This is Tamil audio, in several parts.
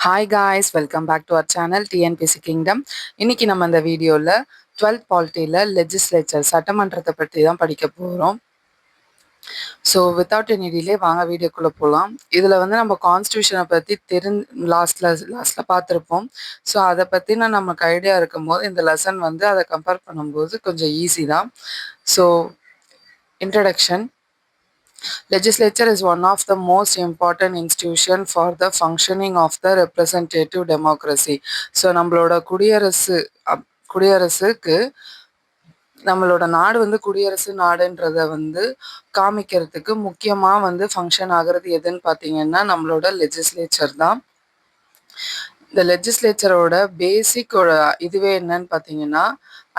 Hi guys, welcome back to our channel TNPSC kingdom. இன்னைக்கு நம்ம இந்த வீடியோவில் 12th பாலிட்டியில் லெஜிஸ்லேச்சர் சட்டமன்றத்தை பற்றி தான் படிக்க போகிறோம். ஸோ வித்தவுட் எனி டிலே வாங்க வீடியோக்குள்ளே போகலாம். இதில் வந்து நம்ம கான்ஸ்டியூஷனை பற்றி லாஸ்ட்டில் பார்த்துருப்போம். ஸோ அதை பற்றின நமக்கு ஐடியா இருக்கும்போது இந்த லெசன் வந்து அதை கம்பேர் பண்ணும்போது கொஞ்சம் ஈஸி தான். So introduction. Legislature is one of the most important institution for the functioning of the representative democracy. So நம்மளோட குடியரசுக்கு நம்மளோட நாடு வந்து குடியரசு நாடுன்றத வந்து காமிக்கிறதுக்கு முக்கியமாக வந்து ஃபங்க்ஷன் ஆகிறது எதுன்னு பார்த்தீங்கன்னா நம்மளோட லெஜிஸ்லேச்சர் தான். இந்த லெஜிஸ்லேச்சரோட பேசிக்கோட இதுவே என்னன்னு பார்த்தீங்கன்னா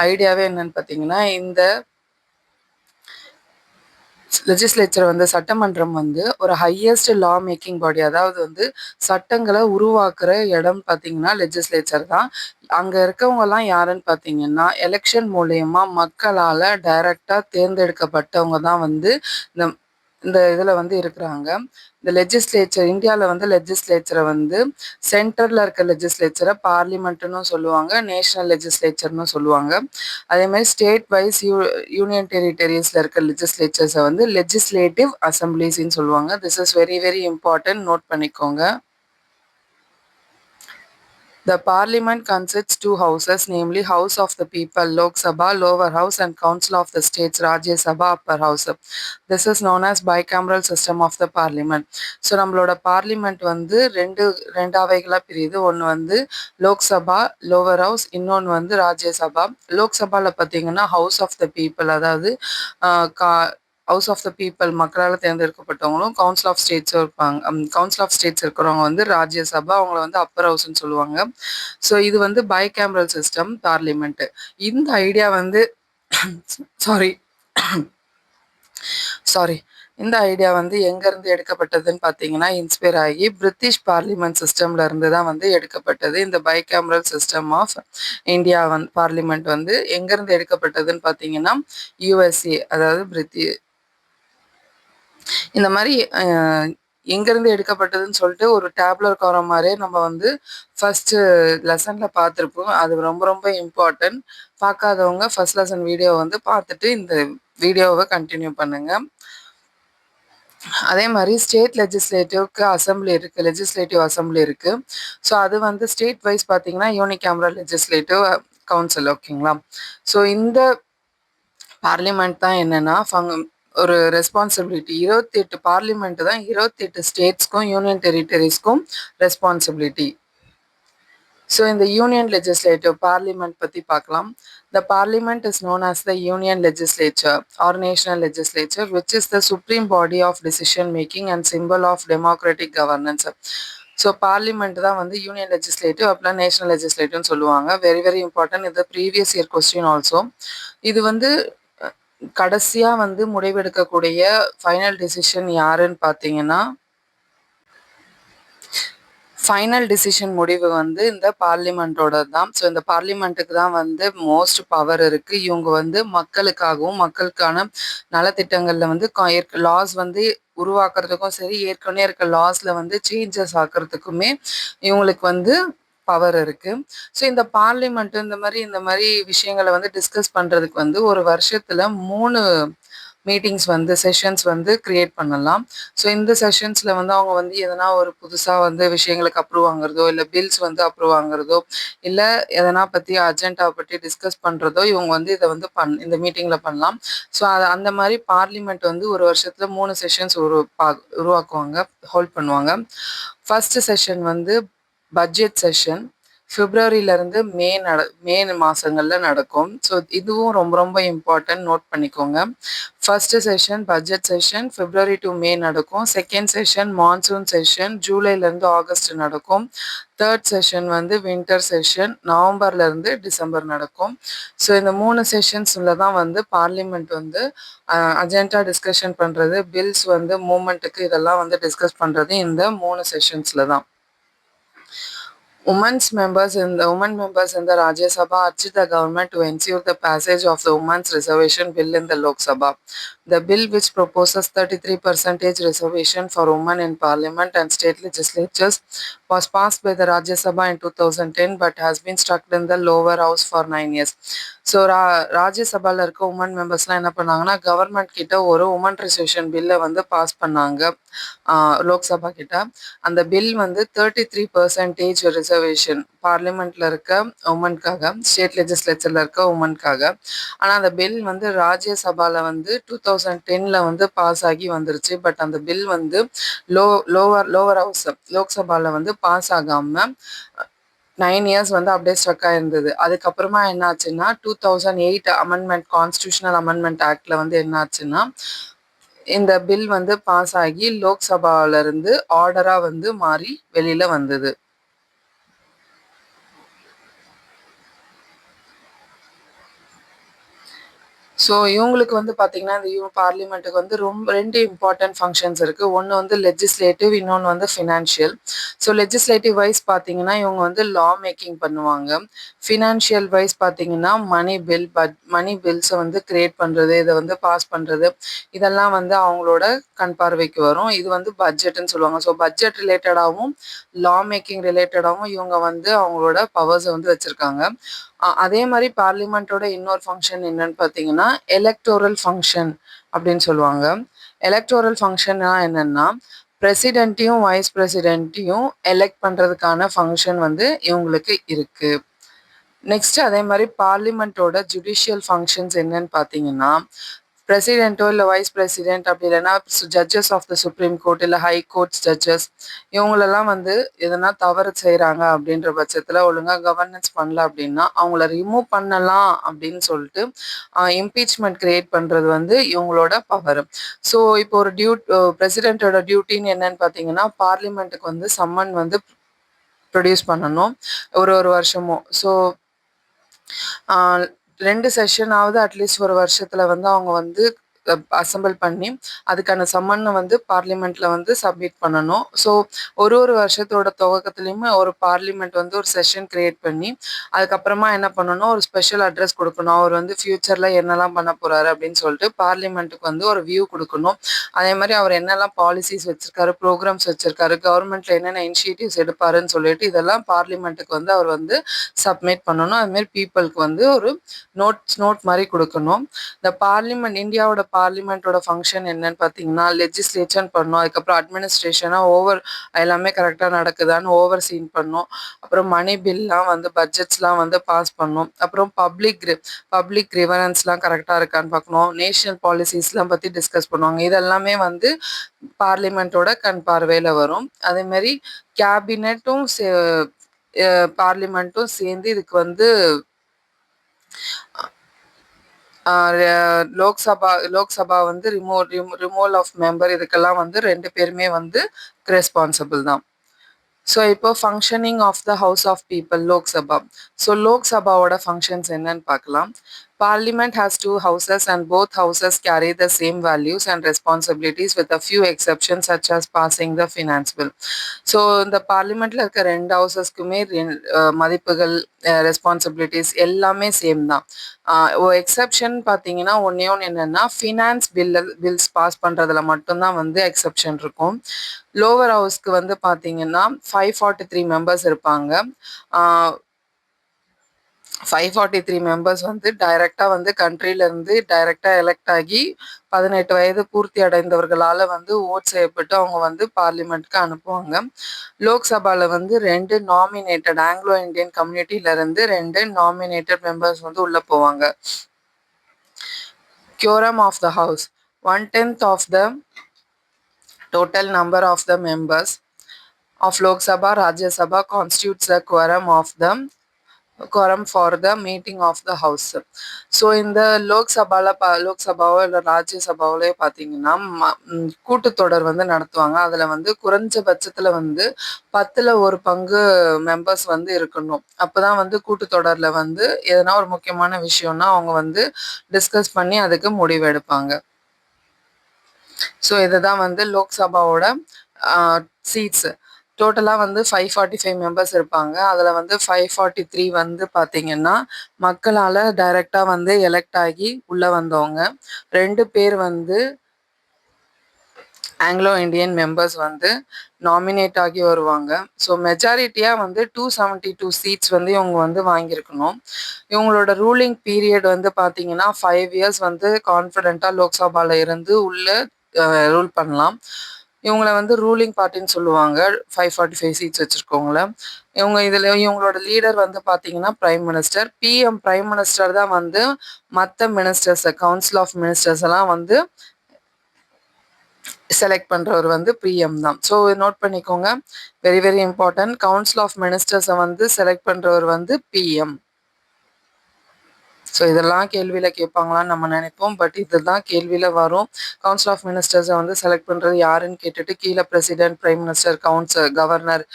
ஐடியாவே என்னன்னு பார்த்தீங்கன்னா இந்த லெஜிஸ்லேச்சர் வந்து சட்டமன்றம் வந்து ஒரு ஹையஸ்ட் லா மேக்கிங் பாடி, அதாவது வந்து சட்டங்களை உருவாக்குற இடம் பார்த்தீங்கன்னா லெஜிஸ்லேச்சர் தான். அங்கே இருக்கவங்கலாம் யாருன்னு பார்த்தீங்கன்னா எலெக்ஷன் மூலயமா மக்களால் டைரக்டாக தேர்ந்தெடுக்கப்பட்டவங்க தான் வந்து இந்த இந்த இதில் வந்து இருக்கிறாங்க. இந்த லெஜிஸ்லேச்சர் இந்தியாவில் வந்து லெஜிஸ்லேச்சரை வந்து சென்டரில் இருக்க லெஜிஸ்லேச்சரை பார்லிமெண்ட்டுன்னு சொல்லுவாங்க, நேஷனல் லெஜிஸ்லேச்சர்னு சொல்லுவாங்க. அதே மாதிரி ஸ்டேட் வைஸ் யூனியன் டெரிட்டரிஸில் இருக்க லெஜிஸ்லேச்சர்ஸை வந்து லெஜிஸ்லேட்டிவ் அசம்பிளிஸ்ன்னு சொல்லுவாங்க. This is very very important, note பண்ணிக்கோங்க. The parliament consists two houses, namely House of the People, Lok Sabha, Lower House, and Council of the States, Rajya Sabha, Upper House. This is known as bicameral system of the parliament. So நம்மளோட பார்லிமெண்ட் வந்து ரெண்டு அவைகளாக பிரியுது. ஒன்று வந்து லோக்சபா, லோவர் ஹவுஸ், இன்னொன்று வந்து ராஜ்யசபா. லோக்சபாவில் பார்த்தீங்கன்னா ஹவுஸ் ஆஃப் த பீப்புள், அதாவது ஹவுஸ் ஆஃப் த பீப்புள் மக்களால் தேர்ந்தெடுக்கப்பட்டவங்களும், கவுன்சில் ஆஃப் ஸ்டேட்ஸும் இருப்பாங்க. கவுன்சில் ஆஃப் ஸ்டேட்ஸ் இருக்கிறவங்க வந்து ராஜ்யசபா, அவங்கள வந்து அப்பர் ஹவுஸ்ன்னு சொல்லுவாங்க. ஸோ இது வந்து பைகேமரல் சிஸ்டம் பார்லிமெண்ட். இந்த ஐடியா வந்து இந்த ஐடியா வந்து எங்கேருந்து எடுக்கப்பட்டதுன்னு பார்த்தீங்கன்னா இன்ஸ்பயர் ஆகி பிரிட்டிஷ் பார்லிமெண்ட் சிஸ்டம்ல இருந்து தான் வந்து எடுக்கப்பட்டது. இந்த bicameral system of India parliament வந்து எங்கேருந்து எடுக்கப்பட்டதுன்னு பார்த்தீங்கன்னா யூஎஸ்ஏ, அதாவது இந்த மாதிரி எங்கேருந்து எடுக்கப்பட்டதுன்னு சொல்லிட்டு ஒரு டேப்லர் வர மாதிரியே நம்ம வந்து ஃபஸ்ட்டு லெசனில் பார்த்துருப்போம். அது ரொம்ப ரொம்ப இம்பார்ட்டன்ட். பார்க்காதவங்க ஃபர்ஸ்ட் லெசன் வீடியோ வந்து பார்த்துட்டு இந்த வீடியோவை கண்டினியூ பண்ணுங்கள். அதே மாதிரி ஸ்டேட் லெஜிஸ்லேட்டிவ் அசம்பிளி இருக்குது. ஸோ அது வந்து ஸ்டேட் வைஸ் பார்த்தீங்கன்னா யூனிகேமரல் லெஜிஸ்லேட்டிவ் கவுன்சில், ஓகேங்களா. ஸோ இந்த பார்லிமெண்ட் தான் என்னென்னா ஒரு ரெஸ்பான்சிபிலிட்டி. 28 பார்லிமெண்ட் தான் 28 ஸ்டேட்ஸ்க்கும் யூனியன் டெரிட்டரிஸ்க்கும் ரெஸ்பான்சிபிலிட்டி. ஸோ இந்த யூனியன் லெஜிஸ்லேட்டிவ் பார்லிமெண்ட் பற்றி பார்க்கலாம். The parliament is known as the union legislature or national legislature, which is the supreme body of decision making and symbol of democratic governance. So parliament தான் வந்து யூனியன் லெஜிஸ்லேட்டிவ், அப்படிலாம் நேஷனல் லெஜிஸ்லேட்டிவ்னு சொல்லுவாங்க. Very very important. இது ப்ரீவியஸ் இயர் கொஸ்டின் ஆல்சோ. இது வந்து கடைசியாக வந்து முடிவெடுக்கக்கூடிய ஃபைனல் டிசிஷன் யாருன்னு பார்த்தீங்கன்னா ஃபைனல் டிசிஷன் முடிவு வந்து இந்த பார்லிமெண்ட்டோட தான். ஸோ இந்த பார்லிமெண்ட்டுக்கு தான் வந்து மோஸ்ட் பவர் இருக்குது. இவங்க வந்து மக்களுக்காகவும் மக்களுக்கான நலத்திட்டங்களில் வந்து லாஸ் வந்து உருவாக்குறதுக்கும் சரி, ஏற்கனவே இருக்க லாஸில் வந்து சேஞ்சஸ் ஆக்கிறதுக்குமே இவங்களுக்கு வந்து பவர் இருக்குது. ஸோ இந்த பார்லிமெண்ட்டு இந்த மாதிரி விஷயங்களை வந்து டிஸ்கஸ் பண்ணுறதுக்கு வந்து ஒரு வருஷத்தில் 3 மீட்டிங்ஸ் வந்து செஷன்ஸ் வந்து கிரியேட் பண்ணலாம். ஸோ இந்த செஷன்ஸில் வந்து அவங்க வந்து எதனா ஒரு புதுசாக வந்து விஷயங்களுக்கு அப்ரூவ் வாங்குறதோ, இல்லை பில்ஸ் வந்து அப்ரூவ் வாங்குறதோ, இல்லை எதனா பற்றி அஜெண்டாவை பற்றி டிஸ்கஸ் பண்ணுறதோ இவங்க வந்து இதை வந்து இந்த மீட்டிங்கில் பண்ணலாம். ஸோ அந்த மாதிரி பார்லிமெண்ட் வந்து ஒரு வருஷத்தில் 3 செஷன்ஸ் உருவாக்குவாங்க, ஹோல்ட் பண்ணுவாங்க. ஃபர்ஸ்ட் செஷன் வந்து பட்ஜெட் செஷன் பிப்ரவரியிலேருந்து மே மாதங்களில் நடக்கும். ஸோ இதுவும் ரொம்ப ரொம்ப இம்பார்ட்டன்ட், நோட் பண்ணிக்கோங்க. First session budget session February to May நடக்கும். செகண்ட் செஷன் மான்சூன் செஷன் ஜூலைலேருந்து ஆகஸ்ட் நடக்கும். தேர்ட் செஷன் வந்து வின்டர் செஷன் நவம்பர்லேருந்து டிசம்பர் நடக்கும். ஸோ இந்த 3 செஷன்ஸில் தான் வந்து பார்லிமெண்ட் வந்து அஜெண்டா டிஸ்கஷன் பண்ணுறது, பில்ஸ் வந்து மூமெண்ட்டுக்கு இதெல்லாம் வந்து டிஸ்கஸ் பண்ணுறது இந்த 3 செஷன்ஸில் தான். Women members in the Rajya Sabha urged the government to ensure the passage of the Women's Reservation Bill in the Lok Sabha. The bill, which proposes 33% reservation for women in Parliament and state legislatures, was passed by the Rajya Sabha in 2010 but has been stuck in the lower house for 9 years. So ராஜ்யசபாவில் இருக்க உமன் மெம்பர்ஸ்லாம் என்ன பண்ணாங்கன்னா கவர்மெண்ட் கிட்ட ஒரு உமன் ரிசர்வேஷன் பில்லை வந்து பாஸ் பண்ணாங்க லோக்சபா கிட்ட. அந்த பில் வந்து 33% ரிசர்வேஷன் பார்லிமெண்ட்ல இருக்க உமனுக்காக, ஸ்டேட் லெஜிஸ்லேச்சர்ல இருக்க உமனுக்காக. ஆனால் அந்த பில் வந்து ராஜ்யசபாவில் வந்து 2010 வந்து பாஸ் ஆகி வந்துருச்சு. பட் அந்த பில் வந்து லோவர் ஹவுஸ் லோக்சபாவில் வந்து பாஸ் ஆகாமல் 9 இயர்ஸ் வந்து அப்படியே ஸ்ட்ரக் ஆயிருந்தது. அதுக்கப்புறமா என்ன ஆச்சுன்னா 2008 அமெண்ட்மெண்ட் கான்ஸ்டியூஷனல் அமெண்ட்மெண்ட் ஆக்ட்ல வந்து என்ன ஆச்சுன்னா இந்த பில் வந்து பாஸ் ஆகி லோக்சபால இருந்து ஆர்டரா வந்து மாறி வெளியில வந்தது. ஸோ இவங்களுக்கு வந்து பார்த்தீங்கன்னா இந்த பார்லிமெண்ட்டுக்கு வந்து ரெண்டு இம்பார்ட்டன்ட் ஃபங்க்ஷன்ஸ் இருக்குது. ஒன்று வந்து லெஜிஸ்லேட்டிவ், இன்னொன்று வந்து ஃபினான்ஷியல். ஸோ லெஜிஸ்லேட்டிவ் வைஸ் பார்த்தீங்கன்னா இவங்க வந்து லா மேக்கிங் பண்ணுவாங்க. ஃபினான்ஷியல் வைஸ் பார்த்தீங்கன்னா மணி பில்ஸை வந்து கிரியேட் பண்ணுறது, இதை வந்து பாஸ் பண்ணுறது, இதெல்லாம் வந்து அவங்களோட கண் பார்வைக்கு வரும். இது வந்து பட்ஜெட்னு சொல்லுவாங்க. ஸோ பட்ஜெட் ரிலேட்டடாகவும் லா மேக்கிங் ரிலேட்டடாகவும் இவங்க வந்து அவங்களோட பவர்ஸை வந்து வச்சுருக்காங்க. அதே மாதிரி பார்லிமெண்ட்டோட இன்னொரு ஃபங்க்ஷன் என்னன்னு பார்த்தீங்கன்னா எலக்டோரல் ஃபங்க்ஷன் அப்படின்னு சொல்லுவாங்க. எலக்டோரல் ஃபங்க்ஷன்னா என்னன்னா பிரசிடென்ட்டையும் வைஸ் பிரசிடென்ட்டையும் எலெக்ட் பண்ணுறதுக்கான ஃபங்க்ஷன் வந்து இவங்களுக்கு இருக்கு. நெக்ஸ்ட் அதே மாதிரி பார்லிமெண்ட்டோட ஜுடிஷியல் ஃபங்க்ஷன்ஸ் என்னன்னு பார்த்தீங்கன்னா பிரசிடென்ட்டோ இல்லை வைஸ் பிரசிடென்ட் அப்படி இல்லைன்னா judges of the supreme court இல்லை ஹை கோர்ட்ஸ் ஜட்ஜஸ் இவங்களெல்லாம் வந்து எதனா தவறு செய்கிறாங்க அப்படின்ற பட்சத்தில் ஒழுங்காக கவர்னன்ஸ் பண்ணல அப்படின்னா அவங்கள ரிமூவ் பண்ணலாம் அப்படின்னு சொல்லிட்டு இம்பீச்மெண்ட் கிரியேட் பண்ணுறது வந்து இவங்களோட பவர். ஸோ இப்போ ஒரு பிரசிடென்ட்டோட டியூட்டின்னு என்னன்னு பார்த்தீங்கன்னா பார்லிமெண்ட்டுக்கு வந்து சம்மன் வந்து ப்ரொடியூஸ் பண்ணணும் ஒரு வருஷமும். ஸோ 2 செஷனாவது அட்லீஸ்ட் ஒரு வருஷத்துல வந்து அவங்க வந்து அசெம்பிள் பண்ணி அதுக்கான சம்மனை வந்து பார்லிமெண்ட்ல வந்து சப்மிட் பண்ணணும். ஸோ ஒரு வருஷத்தோட துவக்கத்துலையுமே ஒரு பார்லிமெண்ட் வந்து ஒரு செஷன் கிரியேட் பண்ணி அதுக்கப்புறமா என்ன பண்ணணும், ஒரு ஸ்பெஷல் அட்ரஸ் கொடுக்கணும். அவர் வந்து ஃபியூச்சர்ல என்னெல்லாம் பண்ண போறாரு அப்படின்னு சொல்லிட்டு பார்லிமெண்ட்டுக்கு வந்து ஒரு வியூ கொடுக்கணும். அதே மாதிரி அவர் என்னெல்லாம் பாலிசிஸ் வச்சிருக்காரு, ப்ரோக்ராம்ஸ் வச்சிருக்காரு, கவர்மெண்ட்ல என்னென்ன இனிஷியேட்டிவ்ஸ் எடுப்பாருன்னு சொல்லிட்டு இதெல்லாம் பார்லிமெண்ட்டுக்கு வந்து அவர் வந்து சப்மிட் பண்ணணும். அது மாதிரி பீப்புளுக்கு வந்து ஒரு நோட் மாதிரி கொடுக்கணும். இந்த பார்லிமெண்ட் இந்தியாவோட பார்லிமெண்ட்டோட ஃபங்க்ஷன் என்னன்னு பார்த்தீங்கன்னா லெஜிஸ்லேச்சர் பண்ணணும், அதுக்கப்புறம் அட்மினிஸ்ட்ரேஷனாக எல்லாமே கரெக்டாக நடக்குதான்னு ஓவர் சீன் பண்ணும், அப்புறம் மணி பில்லாம் வந்து பட்ஜெட்ஸ்லாம் வந்து பாஸ் பண்ணும், அப்புறம் பப்ளிக் ரிவரன்ஸ்லாம் கரெக்டாக இருக்கான்னு பார்க்கணும், நேஷனல் பாலிசிஸ்லாம் பற்றி டிஸ்கஸ் பண்ணுவாங்க. இதெல்லாமே வந்து பார்லிமெண்ட்டோட கண் பார்வையில் வரும். அதேமாரி கேபினெட்டும் பார்லிமெண்ட்டும் சேர்ந்து இதுக்கு வந்து லோக்சபா வந்து ரிமூவல் ஆஃப் மெம்பர் இதுக்கெல்லாம் வந்து 2 பேருமே வந்து ரெஸ்பான்சிபிள் தான். ஸோ இப்போ functioning of the house of people Lok Sabha. So லோக்சபாவோட functions என்னன்னு பார்க்கலாம். Parliament has 2 houses and both houses carry the same values and responsibilities with a few exceptions such as passing the finance bill. So இந்த பார்லிமெண்ட்ல இருக்க 2 ஹவுசஸ்க்குமே மதிப்புகள், ரெஸ்பான்சிபிலிட்டிஸ் எல்லாமே சேம் தான். எக்ஸப்ஷன் பார்த்தீங்கன்னா ஒன்று என்னன்னா ஃபினான்ஸ் பில்ஸ் பாஸ் பண்ணுறதுல மட்டும்தான் வந்து எக்ஸப்ஷன் இருக்கும். லோவர் ஹவுஸ்க்கு வந்து பார்த்தீங்கன்னா 543 மெம்பர்ஸ் இருப்பாங்க. 543 மெம்பர்ஸ் வந்து டைரக்டாக வந்து கண்ட்ரிலேருந்து டைரக்டாக எலெக்ட் ஆகி 18 வயது பூர்த்தி அடைந்தவர்களால் வந்து ஓட் செய்யப்பட்டு அவங்க வந்து பார்லிமெண்ட்க்கு அனுப்புவாங்க. லோக்சபாவில் வந்து 2 நாமினேட்டட் ஆங்கிலோ இந்தியன் கம்யூனிட்டியிலேருந்து 2 நாமினேட்டட் மெம்பர்ஸ் வந்து உள்ளே போவாங்க. Quorum of the House. 1/10 of the total number of the members of Lok Sabha, Rajya Sabha constitutes a quorum for the meeting of the house. So இந்த லோக்சபாவோ இல்லை ராஜ்யசபாவிலே பார்த்தீங்கன்னா கூட்டத்தொடர் வந்து நடத்துவாங்க. அதில் வந்து குறைஞ்சபட்சத்தில் வந்து 10ல் 1 பங்கு மெம்பர்ஸ் வந்து இருக்கணும். அப்போ தான் வந்து கூட்டத்தொடரில் வந்து எதனா ஒரு முக்கியமான விஷயம்னா அவங்க வந்து டிஸ்கஸ் பண்ணி அதுக்கு முடிவு எடுப்பாங்க. ஸோ இதுதான் வந்து லோக்சபாவோட சீட்ஸ். டோட்டலா வந்து 545 மெம்பர்ஸ் இருப்பாங்க. அதுல வந்து 543 வந்து பார்த்தீங்கன்னா, மக்களால டைரக்ட்டா வந்து எலெக்ட் ஆகி உள்ள வந்தவங்க. 2 பேர் வந்து ஆங்கிலோ இண்டியன் மெம்பர்ஸ் வந்து நாமினேட் ஆகி வருவாங்க. ஸோ மெஜாரிட்டியா வந்து 272 சீட்ஸ் வந்து இவங்க வந்து வாங்கியிருக்கணும். இவங்களோட ரூலிங் பீரியட் வந்து பார்த்தீங்கன்னா, 5 இயர்ஸ் வந்து கான்ஃபிடென்ட்டா லோக்சபால இருந்து உள்ள ரூல் பண்ணலாம். இவங்கள வந்து ரூலிங் பார்ட்டின்னு சொல்லுவாங்க. 545 சீட்ஸ் வச்சிருக்கவங்கள. இவங்களோட லீடர் வந்து பார்த்தீங்கன்னா, பிரைம் மினிஸ்டர். பிரைம் மினிஸ்டர் தான் வந்து மத்த மினிஸ்டர்ஸ், கவுன்சில் ஆஃப் மினிஸ்டர்ஸ் எல்லாம் வந்து செலக்ட் பண்றவர் வந்து பிஎம் தான். ஸோ நோட் பண்ணிக்கோங்க. Very very important. Council of மினிஸ்டர்ஸை வந்து செலக்ட் பண்றவர் வந்து பிஎம். ஸோ இதெல்லாம் கேள்வியில கேட்பாங்களான்னு நம்ம நினைப்போம். பட் இதுதான் கேள்வியில வரும். கவுன்சில் ஆஃப் மினிஸ்டர்ஸை வந்து செலக்ட் பண்றது யாருன்னு கேட்டுட்டு கீழே president, prime minister, council, governor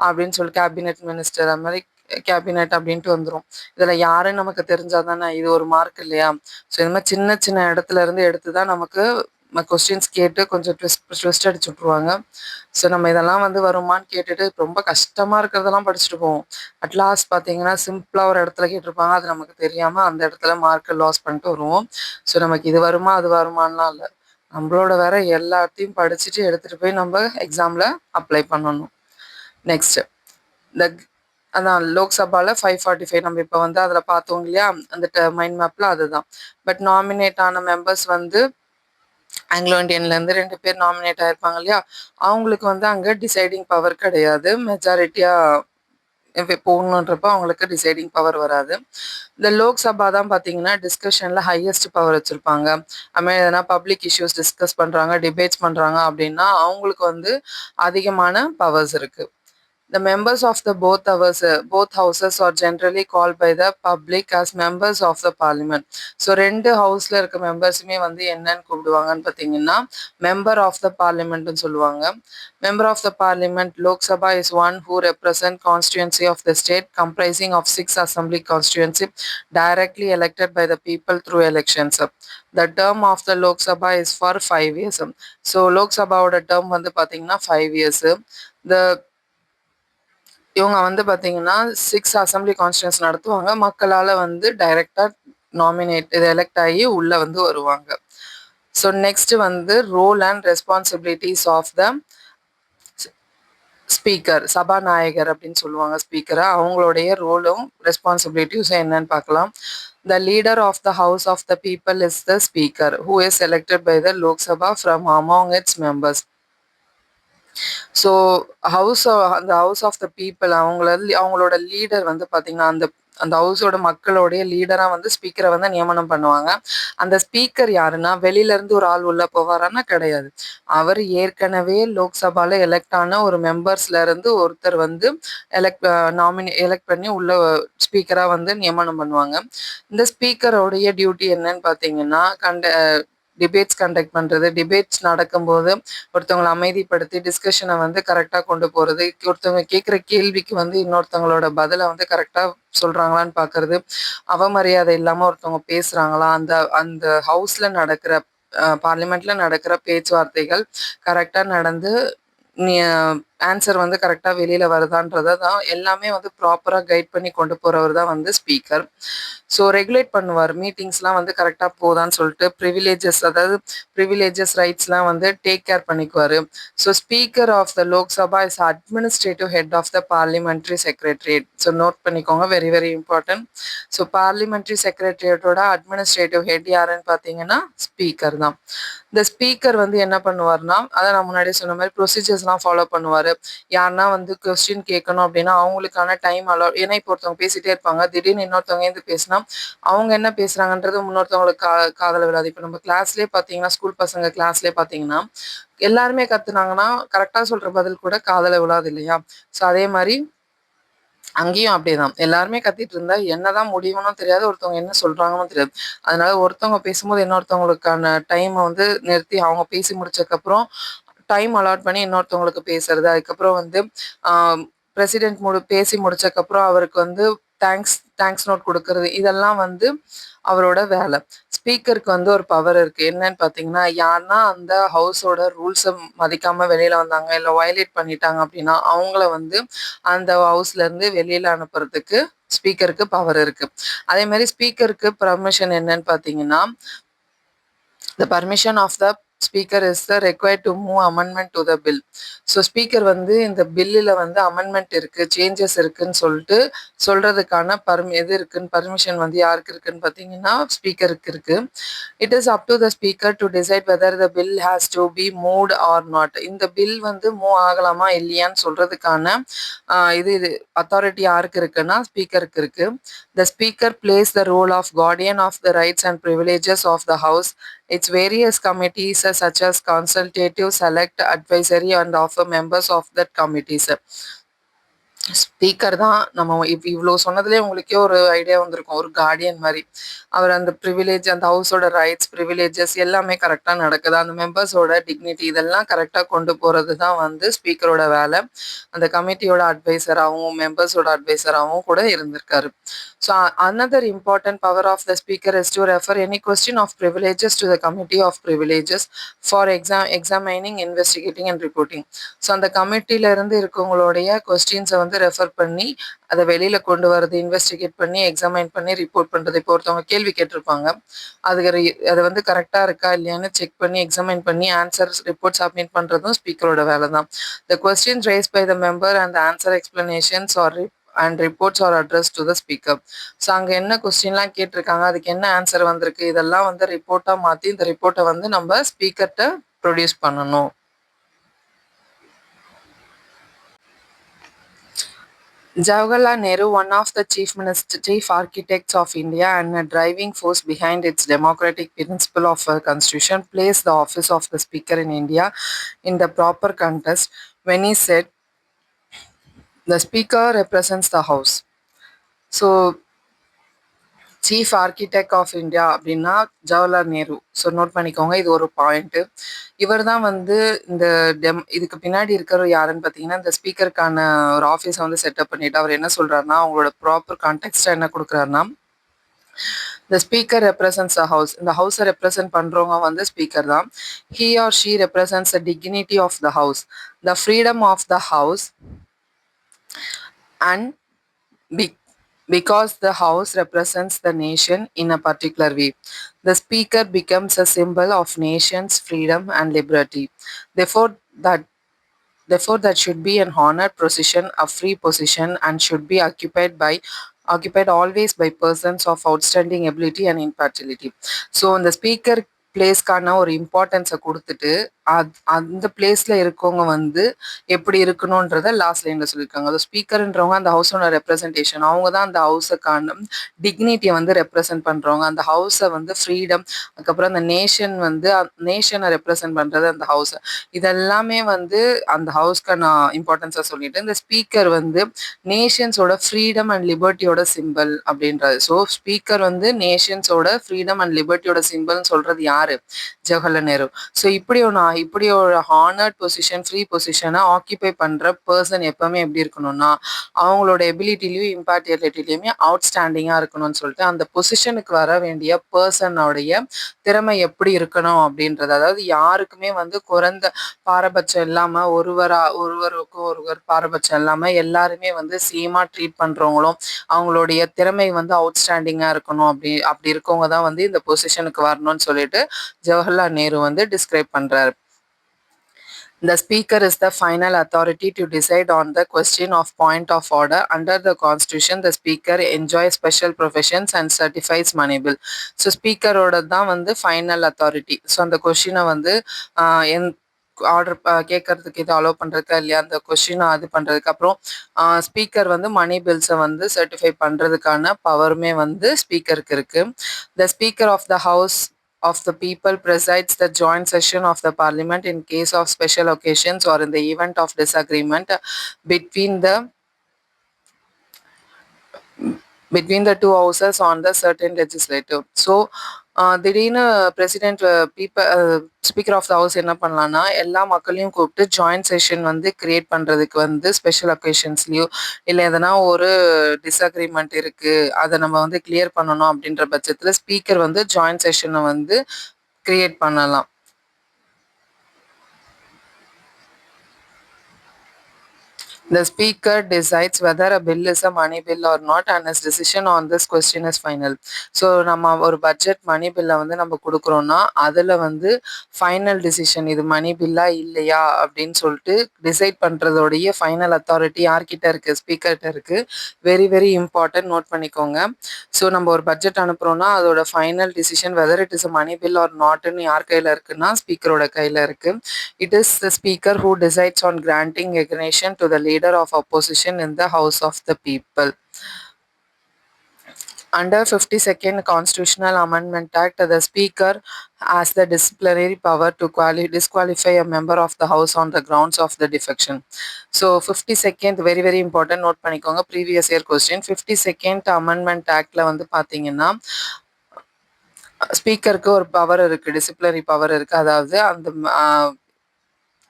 அப்படின்னு சொல்லி கேபினெட் மினிஸ்டர் அது மாதிரி கேபினெட் அப்படின்ட்டு வந்துடும். இதுல யாருன்னு நமக்கு தெரிஞ்சாதானே இது ஒரு மார்க் இல்லையா? ஸோ இந்த மாதிரி சின்ன சின்ன இடத்துல இருந்து எடுத்து தான் நமக்கு கொஸ்டின்ஸ் கேட்டு கொஞ்சம் ட்விஸ்ட் அடிச்சு விட்ருவாங்க. ஸோ நம்ம இதெல்லாம் வந்து வருமான்னு கேட்டுட்டு ரொம்ப கஷ்டமா இருக்கிறதெல்லாம் படிச்சுட்டு போவோம். அட்லாஸ்ட் பார்த்தீங்கன்னா சிம்பிளாக ஒரு இடத்துல கேட்டிருப்பாங்க. அது நமக்கு தெரியாமல் அந்த இடத்துல மார்க்கை லாஸ் பண்ணிட்டு வருவோம். ஸோ நமக்கு இது வருமா அது வருமானலாம் இல்லை. நம்மளோட வேற எல்லாத்தையும் படிச்சுட்டு எடுத்துகிட்டு போய் நம்ம எக்ஸாமில் அப்ளை பண்ணணும். நெக்ஸ்ட் இந்த அதான் லோக்சபால 545 நம்ம இப்போ வந்து அதில் பார்த்தோம் இல்லையா, அந்த மைண்ட் மேப்பில் அதுதான். பட் நாமினேட் ஆன மெம்பர்ஸ் வந்து ஆங்கிலோ இண்டியன்லேருந்து 2 பேர் நாமினேட் ஆயிருப்பாங்க இல்லையா, அவங்களுக்கு வந்து அங்கே டிசைடிங் பவர் கிடையாது. மெஜாரிட்டியாக போகணுன்றப்ப அவங்களுக்கு டிசைடிங் பவர் வராது. இந்த லோக்சபா தான் பார்த்தீங்கன்னா டிஸ்கஷனில் ஹையஸ்ட் பவர் வச்சுருப்பாங்க. அதுமாதிரி எதனா பப்ளிக் இஷ்யூஸ் டிஸ்கஸ் பண்ணுறாங்க, டிபேட்ஸ் பண்ணுறாங்க அப்படின்னா அவங்களுக்கு வந்து அதிகமான பவர்ஸ் இருக்குது. The members of the both houses are generally called by the public as members of the parliament. So 2 ஹவுஸ்ல இருக்க மெம்பர்ஸுமே வந்து என்னன்னு கூப்பிடுவாங்கன்னு பார்த்தீங்கன்னா மெம்பர் ஆஃப் த பார்லிமெண்ட்னு சொல்லுவாங்க. Member of the parliament Lok Sabha is one who represent constituency of the state comprising of 6 assembly constituency directly elected by the people through elections. The term of the Lok Sabha is for 5 years. So லோக்சபாவோட term வந்து பார்த்தீங்கன்னா 5 இயர்ஸ். த இவங்க வந்து பார்த்தீங்கன்னா 6 அசம்பிளி கான்ஸ்டியூன்ஸ் நடத்துவாங்க. மக்களால் வந்து டைரக்டா எலெக்ட் ஆகி உள்ள வந்து வருவாங்க. ஸோ நெக்ஸ்ட் வந்து role and responsibilities of the speaker, சபாநாயகர் அப்படின்னு சொல்லுவாங்க ஸ்பீக்கரை. அவங்களுடைய ரோலும் ரெஸ்பான்சிபிலிட்டிஸும் என்னன்னு பார்க்கலாம். The leader of the house of the people is the speaker who is elected by the Lok Sabha from among its members. So அந்த ஹவுஸ் ஆஃப் த பீப்புள் அவங்களோட லீடர் வந்து பார்த்தீங்கன்னா அந்த அந்த ஹவுஸோட மக்களுடைய லீடராக வந்து ஸ்பீக்கரை வந்து நியமனம் பண்ணுவாங்க. அந்த ஸ்பீக்கர் யாருன்னா வெளியில இருந்து ஒரு ஆள் உள்ள போவாரான்னா கிடையாது. அவர் ஏற்கனவே லோக்சபால எலெக்ட் ஆன ஒரு மெம்பர்ஸ்ல இருந்து ஒருத்தர் வந்து எலெக்ட் பண்ணி உள்ள ஸ்பீக்கரா வந்து நியமனம் பண்ணுவாங்க. இந்த ஸ்பீக்கரோடைய டியூட்டி என்னன்னு பார்த்தீங்கன்னா டிபேட்ஸ் கண்டக்ட் பண்ணுறது, டிபேட்ஸ் நடக்கும்போது ஒருத்தவங்களை அமைதிப்படுத்தி டிஸ்கஷனை வந்து கரெக்டாக கொண்டு போகிறது, ஒருத்தவங்க கேட்குற கேள்விக்கு வந்து இன்னொருத்தவங்களோட பதிலை வந்து கரெக்டாக சொல்கிறாங்களான்னு பார்க்கறது, அவமரியாதை இல்லாமல் ஒருத்தவங்க பேசுகிறாங்களா, அந்த அந்த ஹவுஸில் நடக்கிற பார்லிமெண்ட்டில் நடக்கிற பேச்சுவார்த்தைகள் கரெக்டாக நடந்து ஆன்சர் வந்து கரெக்டாக வெளியில் வருதான்றதை தான் எல்லாமே வந்து ப்ராப்பராக கைட் பண்ணி கொண்டு போகிறவர் தான் வந்து ஸ்பீக்கர். ஸோ ரெகுலேட் பண்ணுவார். மீட்டிங்ஸ்லாம் வந்து கரெக்டாக போதான்னு சொல்லிட்டு ப்ரிவிலேஜஸ் ரைட்ஸ்லாம் வந்து take care பண்ணிக்குவார். So speaker of the Lok Sabha is administrative head of the parliamentary secretariat. So note பண்ணிக்கோங்க, very very important. So parliamentary செக்ரட்டரியேட்டோட administrative head யாருன்னு பார்த்தீங்கன்னா ஸ்பீக்கர் தான். இந்த ஸ்பீக்கர் வந்து என்ன பண்ணுவார்னா, அதை நான் முன்னாடியே சொன்ன மாதிரி ப்ரொசீஜர்ஸ்லாம் ஃபாலோ பண்ணுவார். யாருன்னா வந்து கொஸ்டின் கேட்கணும் அப்படின்னா அவங்களுக்கான டைம் ஏன்னா இப்போ ஒருத்தவங்க பேசிட்டே இருப்பாங்க, திடீர்னு இன்னொருத்தவங்க இருந்து பேசினா அவங்க என்ன பேசுறாங்கன்றது முன்னொருத்தவங்களுக்கு காதல விழாது. இப்போ நம்ம கிளாஸ்லேயே பார்த்தீங்கன்னா, ஸ்கூல் பசங்க கிளாஸ்லேயே பார்த்தீங்கன்னா எல்லாருமே கத்துனாங்கன்னா கரெக்டாக சொல்ற பதில் கூட காதல விழாது இல்லையா? ஸோ அதே மாதிரி அங்கேயும் அப்படிதான். எல்லாருமே கத்திட்டு இருந்தா என்னதான் முடியும்னு தெரியாது, ஒருத்தவங்க என்ன சொல்றாங்கன்னு தெரியாது. அதனால ஒருத்தவங்க பேசும்போது இன்னொருத்தவங்களுக்கான டைமை வந்து நிறுத்தி அவங்க பேசி முடிச்சதுக்கப்புறம் டைம் அலாட் பண்ணி இன்னொருத்தவங்களுக்கு பேசுறது. அதுக்கப்புறம் வந்து பிரசிடென்ட் பேசி முடிச்சதுக்கப்புறம் அவருக்கு வந்து தேங்க்ஸ் தேங்க்ஸ் நோட் குடுக்குறது, இதெல்லாம் வந்து அவரோட வேலை. ஸ்பீக்கருக்கு வந்து ஒரு பவர் இருக்கு. என்னன்னு பார்த்தீங்கன்னா, யாருன்னா அந்த ஹவுஸோட ரூல்ஸ மதிக்காம வெளியில வந்தாங்க, இல்ல வயலேட் பண்ணிட்டாங்க அப்படின்னா, அவங்கள வந்து அந்த ஹவுஸ்லேருந்து வெளியில அனுப்புறதுக்கு ஸ்பீக்கருக்கு பவர் இருக்கு. அதே மாரி ஸ்பீக்கருக்கு பெர்மிஷன் என்னன்னு பார்த்தீங்கன்னா, the permission of the speaker is the required to move amendment to the bill. So speaker வந்து இந்த பில்லில் வந்து அமெண்ட்மெண்ட் இருக்கு, சேஞ்சஸ் இருக்குன்னு சொல்லிட்டு சொல்றதுக்கான எது இருக்குன்னு பர்மிஷன் வந்து யாருக்கு இருக்குன்னு பார்த்தீங்கன்னா ஸ்பீக்கருக்கு இருக்கு. It is up to the speaker to decide whether the bill has to be moved or not. இந்த பில் வந்து மூவ் ஆகலாமா இல்லையான்னு சொல்றதுக்கான இது அத்தாரிட்டி யாருக்கு இருக்குன்னா ஸ்பீக்கருக்கு இருக்கு. The speaker plays the role of guardian of the rights and privileges of the house. Its various committees such as consultative, select, advisory and offer members of that committees. Speaker தான் நம்ம இவ்வளோ சொன்னதுலேயே உங்களுக்கே ஒரு ஐடியா வந்திருக்கும், ஒரு கார்டியன் மாதிரி. அவர் அந்த ப்ரிவிலேஜ், அந்த ஹவுஸோட ரைட்ஸ், ப்ரிவிலேஜஸ் எல்லாமே கரெக்டாக நடக்குது, அந்த மெம்பர்ஸோட டிக்னிட்டி இதெல்லாம் கரெக்டாக கொண்டு போகிறது தான் வந்து ஸ்பீக்கரோட வேலை. அந்த கமிட்டியோட அட்வைசராகவும் மெம்பர்ஸோட அட்வைசராகவும் கூட இருந்திருக்காரு. So another important power of the speaker is to refer any question of privileges to the committee of privileges for examining, investigating and reporting. So அந்த கமிட்டியில இருந்து இருக்கவங்களுடைய கொஸ்டின்ஸை வந்து ரெஃபர் பண்ணி அதை வெளியில கொண்டு வரது, இன்வெஸ்டிகேட் பண்ணி, எக்ஸாமைன் பண்ணி, ரிப்போர்ட் பண்றது. இப்போ ஒருத்தவங்க கேள்வி கேட்டிருப்பாங்க, அது வந்து கரெக்டா இருக்கா இல்லையான்னு செக் பண்ணி, எக்ஸாமைன் பண்ணி, ஆன்சர் ரிப்போர்ட் சப்மிட் பண்றதும் ஸ்பீக்கரோட வேலை தான். The questions raised by the member and the answer explanations or and reports R address to the speaker. So அங்கே என்ன கொஸ்டின்லாம் கேட்டிருக்காங்க, அதுக்கு என்ன ஆன்சர் வந்திருக்கு, இதெல்லாம் வந்து ரிப்போர்ட்டாக மாற்றி இந்த ரிப்போர்ட்டை வந்து நம்ம ஸ்பீக்கர்கிட்ட ப்ரொடியூஸ் பண்ணணும். Jawaharlal Nehru, one of the chief architects of India and a driving force behind its democratic principle of a constitution, placed the office of the speaker in India in the proper context when he said, the speaker represents the house. So chief architect of India அப்படின்னா ஜவஹர்லால் நேரு. ஸோ நோட் பண்ணிக்கோங்க, இது ஒரு பாயிண்ட்டு. இவர் தான் வந்து இந்த இதுக்கு பின்னாடி இருக்கிறவர் யாருன்னு பார்த்தீங்கன்னா, இந்த ஸ்பீக்கருக்கான ஒரு ஆஃபீஸை வந்து செட்டப் பண்ணிட்டு அவர் என்ன சொல்றாருன்னா, அவங்களோட ப்ராப்பர் கான்டெக்ஸ்டாக என்ன கொடுக்குறாருன்னா, the speaker represents the house. இந்த ஹவுஸை ரெப்ரசன்ட் பண்றவங்க வந்து ஸ்பீக்கர் தான். He or she represents the dignity of the house, the freedom of the house, and because the house represents the nation in a particular way, the speaker becomes a symbol of nation's freedom and liberty. Therefore, that should be an honored position, a free position, and should be occupied always by persons of outstanding ability and impartiality. So, the speaker பிளேஸ்க்கான ஒரு இம்பார்ட்டன்ஸை கொடுத்துட்டு அந்த பிளேஸ்ல இருக்கவங்க வந்து எப்படி இருக்கணும்ன்றத லாஸ்ட் லைன்ல சொல்லியிருக்காங்க. அது ஸ்பீக்கர்ன்றவங்க அந்த ஹவுஸோட ரெப்ரசன்டேஷன், அவங்க தான் அந்த ஹவுஸுக்கான டிக்னிட்டியை வந்து ரெப்ரசன்ட் பண்றவங்க. அந்த ஹவுஸை வந்து ஃப்ரீடம், அதுக்கப்புறம் அந்த நேஷனை ரெப்ரசன்ட் பண்றது அந்த ஹவுஸ். இதெல்லாமே வந்து அந்த ஹவுஸ்க்கான இம்பார்ட்டன்ஸை சொல்லிட்டு, இந்த ஸ்பீக்கர் வந்து நேஷன்ஸோட ஃப்ரீடம் அண்ட் லிபர்ட்டியோட சிம்பிள் அப்படின்றது. ஸோ ஸ்பீக்கர் வந்து நேஷன்ஸோட ஃப்ரீடம் அண்ட் லிபர்ட்டியோட சிம்பிள்னு சொல்றது யாரு? ஜவஹர்லால் நேரு. ஸோ இப்படி ஒரு ஹானர்ட் பொசிஷன், ஃப்ரீ பொசிஷனை ஆக்கியபை பண்ற பர்சன் எப்பவுமே எப்படி இருக்கணும்னா, அவங்களோட எபிலிட்டிலையும் இம்பார்ட்டியலிட்டிலையுமே அவுட்ஸ்டாண்டிங்காக இருக்கணும்னு சொல்லிட்டு, அந்த பொசிஷனுக்கு வர வேண்டிய பர்சனோடைய திறமை எப்படி இருக்கணும் அப்படின்றது, அதாவது யாருக்குமே வந்து குறைந்த பாரபட்சம் இல்லாம, ஒருவருக்கு ஒருவர் பாரபட்சம் இல்லாம எல்லாருமே வந்து சேமா ட்ரீட் பண்றவங்களும், அவங்களுடைய திறமை வந்து அவுட்ஸ்டாண்டிங்கா இருக்கணும். அப்படி இருக்கவங்க தான் வந்து இந்த பொசிஷனுக்கு வரணும்னு சொல்லிட்டு ஜவஹர்லால் நேரு வந்து டிஸ்கிரைப் பண்றாரு. The speaker is the final authority to decide on the question of point of order. Under the constitution, the speaker enjoys special professions and certifies money bill. So ஸ்பீக்கரோட தான் வந்து ஃபைனல் அத்தாரிட்டி. ஸோ அந்த கொஸ்டினை வந்து ஆர்டர் கேட்கறதுக்கு இது அலோவ் பண்ணுறதுக்கா இல்லையா, அந்த கொஸ்டினை அது பண்ணுறதுக்கு, அப்புறம் ஸ்பீக்கர் வந்து மணி பில்ஸை வந்து சர்டிஃபை பண்ணுறதுக்கான பவருமே வந்து ஸ்பீக்கருக்கு இருக்கு. The speaker of the house of the people presides the joint session of the parliament in case of special occasions or in the event of disagreement between the two houses on the certain legislative. So திடீர்னு president speaker of the house என்ன பண்ணலான்னா, எல்லா மக்களையும் கூப்பிட்டு ஜாயிண்ட் செஷன் வந்து கிரியேட் பண்றதுக்கு வந்து ஸ்பெஷல் அக்கேஷன்ஸ்லயோ, இல்ல எதனா ஒரு டிஸ்அக்ரீமெண்ட் இருக்கு. அத நம்ம வந்து கிளியர் பண்ணணும் அப்படின்ற பட்சத்துல ஸ்பீக்கர் வந்து ஜாயிண்ட் செஷன வந்து கிரியேட் பண்ணலாம். The speaker decides whether a bill is a money bill or not and his decision on this question is final. So நம்ம ஒரு பட்ஜெட் மணி பில்லை வந்து நம்ம கொடுக்குறோம்னா அதில் வந்து ஃபைனல் டிசிஷன் இது மணி பில்லா இல்லையா அப்படின்னு சொல்லிட்டு டிசைட் பண்ணுறதோடைய ஃபைனல் அத்தாரிட்டி யார்கிட்ட இருக்குது, ஸ்பீக்கர்கிட்ட இருக்குது. வெரி வெரி இம்பார்ட்டன்ட், நோட் பண்ணிக்கோங்க. ஸோ நம்ம ஒரு பட்ஜெட் அனுப்புகிறோன்னா அதோட final decision whether it is a money bill or நாட்னு யார் கையில் இருக்குன்னா ஸ்பீக்கரோட கையில் இருக்குது. It is the speaker who decides on granting recognition to the leader of opposition in the House of the People. Under 52nd Constitutional Amendment Act, the Speaker has the disciplinary power to disqualify a member of the House on the grounds of the defection. So 52nd very very important, note பண்ணிக்கோங்க. Previous year question. 52nd Amendment Actல வந்து பார்த்தீங்கன்னா ஸ்பீக்கருக்கு ஒரு பவர் இருக்கு, டிசிப்ளினரி பவர் இருக்கு. அதாவது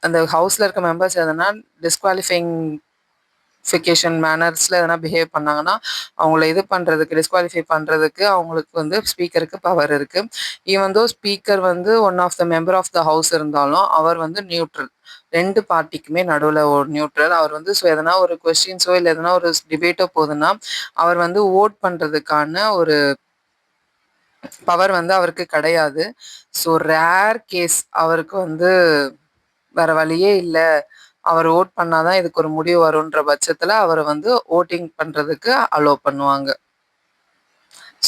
அந்த ஹவுஸ்ல இருக்க மெம்பர்ஸ் எதனா டிஸ்குவாலிஃபிகேஷன் மேனர்ஸ்ல எதனா பிஹேவ் பண்ணாங்கன்னா அவங்கள இது பண்றதுக்கு, டிஸ்குவாலிஃபை பண்றதுக்கு அவங்களுக்கு வந்து ஸ்பீக்கருக்கு பவர் இருக்கு. ஈவன் தோ ஸ்பீக்கர் வந்து one of the member of the house இருந்தாலும் அவர் வந்து நியூட்ரல், ரெண்டு பார்ட்டிக்குமே நடுவில் ஒரு நியூட்ரல். அவர் வந்து எதனா ஒரு கொஸ்டின்ஸோ இல்லை எதனா ஒரு டிபேட்டோ போகுதுன்னா அவர் வந்து ஓட் பண்றதுக்கான ஒரு பவர் வந்து அவருக்கு கிடையாது. ஸோ ரேர் கேஸ் அவருக்கு வந்து வேற வழியே இல்லை, அவர் ஓட் பண்ணாதான் இதுக்கு ஒரு முடிவு வரும்ன்ற பட்சத்துல அவரை வந்து ஓட்டிங் பண்றதுக்கு அலோ பண்ணுவாங்க.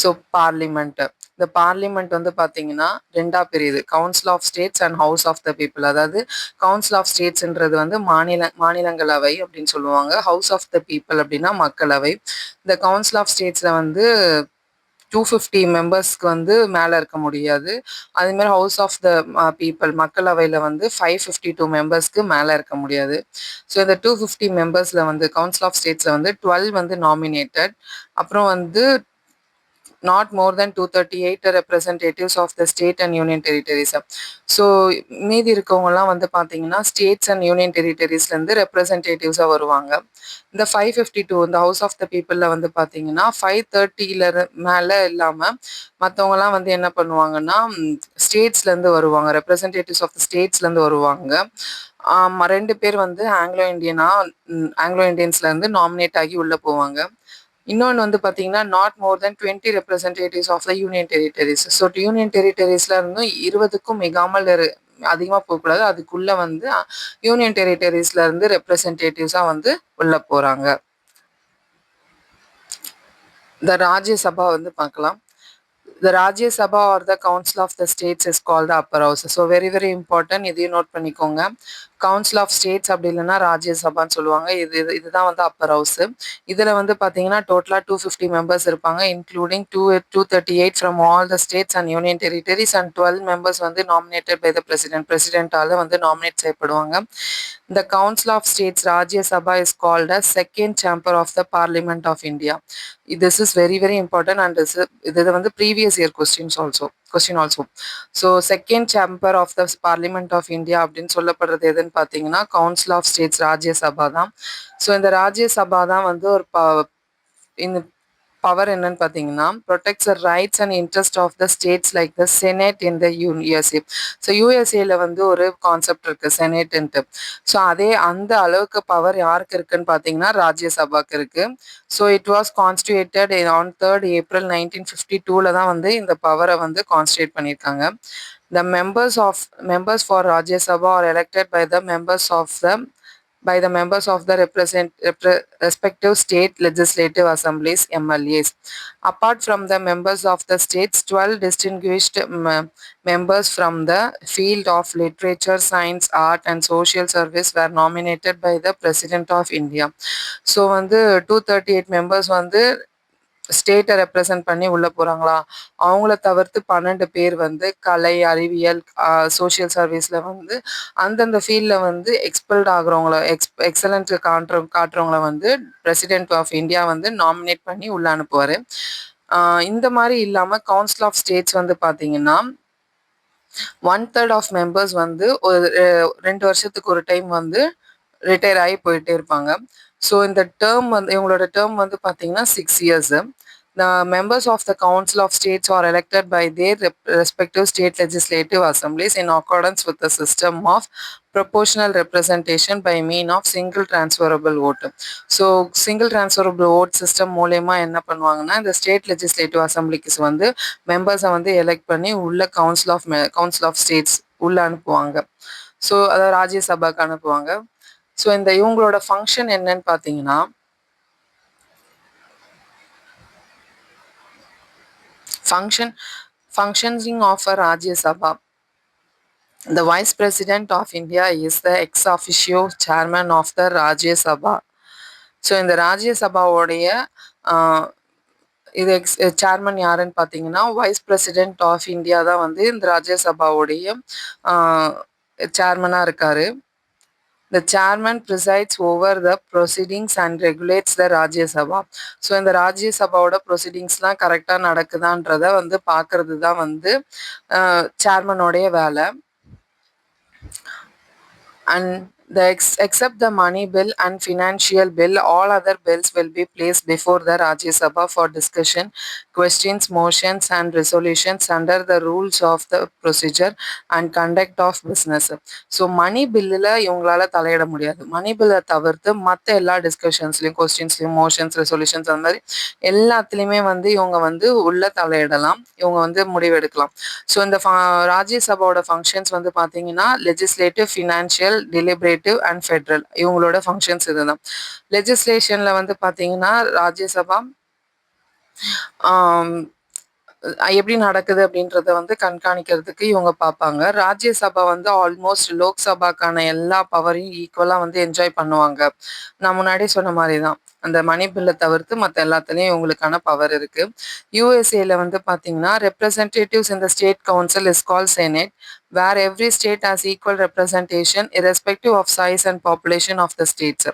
ஸோ பார்லிமெண்ட், இந்த பார்லிமெண்ட் வந்து பார்த்தீங்கன்னா ரெண்டா பிரியுது, council of states and house of the people. அதாவது கவுன்சில் ஆஃப் ஸ்டேட்ஸ்ன்றது வந்து மாநிலங்களவை அப்படின்னு சொல்லுவாங்க. ஹவுஸ் ஆஃப் த பீப்புள் அப்படின்னா மக்களவை. இந்த கவுன்சில் ஆஃப் ஸ்டேட்ஸ்ல வந்து 250 மெம்பர்ஸ்க்கு வந்து மேலே இருக்க முடியாது. அதேமாதிரி ஹவுஸ் ஆஃப் த பீப்புள் மக்களவையில் வந்து 552 மெம்பர்ஸ்க்கு மேலே இருக்க முடியாது. ஸோ இந்த 250 மெம்பர்ஸில் வந்து கவுன்சில் ஆஃப் ஸ்டேட்ஸில் வந்து 12 வந்து நாமினேட்டட், அப்புறம் வந்து not more than 238 representatives of the state and union territories. So மீதி இருக்கவங்கலாம் வந்து பார்த்தீங்கன்னா ஸ்டேட்ஸ் அண்ட் யூனியன் டெரிட்டரிஸ்லேருந்து ரெப்ரசன்டேட்டிவ்ஸாக வருவாங்க. இந்த 552 இந்த ஹவுஸ் ஆஃப் த பீப்புளில் வந்து பார்த்தீங்கன்னா 530 மேலே இல்லாமல் மற்றவங்கலாம் வந்து என்ன பண்ணுவாங்கன்னா ஸ்டேட்ஸ்லேருந்து வருவாங்க, ரெப்ரசன்டேட்டிவ்ஸ் ஆஃப் த ஸ்டேட்ஸ்லேருந்து வருவாங்க. 2 பேர் வந்து ஆங்கிலோ இந்தியன்ஸ்லேருந்து நாமினேட் ஆகி உள்ளே போவாங்க. இன்னொன்று வந்து பார்த்தீங்கன்னா not more than 20 representatives of the union territories. So union டெரிட்டரிஸ்ல இருந்தும் 20க்கும் மிகாமல் அதிகமாக போகக்கூடாது. அதுக்குள்ள வந்து யூனியன் டெரிட்டரிஸ்ல இருந்து ரெப்ரசன்டேட்டிவ்ஸா வந்து உள்ள போறாங்க. இந்த ராஜ்யசபா வந்து பார்க்கலாம். The Rajya Sabha or the Council of the States is called the upper house. So very very important, இதையும் நோட் பண்ணிக்கோங்க. கவுன்சில் ஆஃப் ஸ்டேட்ஸ் அப்படி இல்லைன்னா ராஜ்யசபான்னு சொல்லுவாங்க. இதுதான் வந்து அப்பர் ஹவுஸ். இதில் வந்து பார்த்தீங்கன்னா டோட்டலாக 250 மெம்பர்ஸ் இருப்பாங்க, including 238 from all the states and union territories and 12 members வந்து நாமினேட்டட் பை த பிரசிடென்ட்டால் வந்து nominate செய்யப்படுவாங்க. The Council of States Rajya Sabha is called as second chamber of the Parliament of India. This is very very important and இது வந்து previous year question also. So second chamber of the Parliament of India அப்படின்னு சொல்லப்படுறது எதுன்னு பார்த்தீங்கன்னா கவுன்சில் ஆஃப் ஸ்டேட்ஸ் ராஜ்யசபா தான். ஸோ இந்த ராஜ்யசபா தான் வந்து ஒரு இந்த பவர் என்னன்னு பார்த்தீங்கன்னா protects the rights and interest of the states like the senate in the USA. So யூஎஸ்ஏல வந்து ஒரு கான்செப்ட் இருக்கு செனேட்ன்ட்டு. ஸோ அந்த அளவுக்கு பவர் யாருக்கு இருக்குன்னு பார்த்தீங்கன்னா ராஜ்யசபாக்கு இருக்கு. So it was constituted on 3rd April 1952 தான் வந்து இந்த பவரை வந்து கான்ஸ்டியூட் பண்ணியிருக்காங்க. The members for Rajya Sabha are elected by the members of the respective state legislative assemblies MLAs. Apart from the members of the states, 12 distinguished members from the field of literature, science, art and social service were nominated by the President of India. So வந்து 238 members வந்து ஸ்டேட்டை ரெப்ரசன்ட் பண்ணி உள்ள போறாங்களா, அவங்கள தவிர்த்து 12 பேர் வந்து கலை, அறிவியல், சோசியல் சர்வீஸ்ல வந்து அந்தந்த ஃபீல்ட்ல வந்து எக்ஸ்பெல்ட் ஆகுறவங்கள எக்ஸலன்ட் காட்டுறவங்கள வந்து பிரசிடென்ட் ஆஃப் இந்தியா வந்து நாமினேட் பண்ணி உள்ள அனுப்புவாரு. இந்த மாரி இல்லாம கவுன்சில் ஆஃப் ஸ்டேட்ஸ் வந்து பார்த்தீங்கன்னா, 1/3 ஆஃப் மெம்பர்ஸ் வந்து ஒரு 2 வருஷத்துக்கு ஒரு டைம் வந்து ரிட்டயர் ஆகி போயிட்டே இருப்பாங்க. ஸோ இந்த டேர்ம் வந்து இவங்களோட டேர்ம் வந்து பார்த்தீங்கன்னா 6 years. The members of the Council of States are elected by their respective state legislative assemblies in accordance with the system of proportional representation by mean of single transferable vote. So single transferable vote system மூலயமா என்ன பண்ணுவாங்கன்னா, இந்த ஸ்டேட் லெஜிஸ்லேட்டிவ் அசம்பிளிக்கு வந்து மெம்பர்ஸை வந்து எலெக்ட் பண்ணி உள்ள கவுன்சில் ஆஃப் ஸ்டேட்ஸ் உள்ள அனுப்புவாங்க. ஸோ அதாவது ராஜ்யசபாக்கு அனுப்புவாங்க. ஸோ இந்த இவங்களோட ஃபங்க்ஷன் என்னன்னு பார்த்தீங்கன்னா, functioning of a Rajya Sabha. The Vice President of India is the ex officio chairman of the Rajya Sabha. So இந்த ராஜ்ய சபாவோடைய இது சேர்மன் யாருன்னு பார்த்தீங்கன்னா, வைஸ் பிரசிடென்ட் ஆஃப் இந்தியா தான் வந்து இந்த ராஜ்யசபாவுடைய சேர்மனாக இருக்காரு. The chairman presides over the proceedings and regulates the Rajya Sabha. So இந்த ராஜ்ய சபாவோட ப்ரொசீடிங்ஸ்லாம் கரெக்டாக நடக்குதான்றத வந்து பார்க்கறது தான் வந்து சேர்மனோடைய வேலை. And except the money bill and financial bill, all other bills will be placed before the Rajya Sabha for discussion, questions, motions and resolutions under the rules of the procedure and conduct of business. So money பில்லில் இவங்களால தலையிட முடியாது. மணி பில்லை தவிர்த்து மற்ற எல்லா டிஸ்கஷன்ஸ்லையும், கொஸ்டின்ஸ்லையும், மோஷன்ஸ், ரெசொல்யூஷன்ஸ் அந்த மாதிரி எல்லாத்துலேயுமே வந்து இவங்க வந்து உள்ள தலையிடலாம், இவங்க வந்து முடிவெடுக்கலாம். ஸோ இந்த ராஜ்யசபாவோட ஃபங்க்ஷன்ஸ் வந்து பார்த்தீங்கன்னா, லெஜிஸ்லேட்டிவ், ஃபினான்ஷியல், டெலிபரேட்டிவ் அண்ட் ஃபெட்ரல் இவங்களோட ஃபங்க்ஷன்ஸ் இதுதான். லெஜிஸ்லேஷனில் வந்து பார்த்தீங்கன்னா, ராஜ்யசபா எப்படி நடக்குது அப்படின்றத வந்து கண்காணிக்கிறதுக்கு இவங்க பார்ப்பாங்க. ராஜ்யசபா வந்து ஆல்மோஸ்ட் லோக்சபாக்கான எல்லா பவரையும் ஈக்குவலாக வந்து என்ஜாய் பண்ணுவாங்க. நான் முன்னாடி சொன்ன மாதிரி தான், அந்த மணி பில்லை தவிர்த்து மற்ற எல்லாத்துலேயும் இவங்களுக்கான பவர் இருக்கு. யூஎஸ்ஏல வந்து பார்த்தீங்கன்னா, representatives in the state council is call senate, where every state has equal representation irrespective of size and population of the states.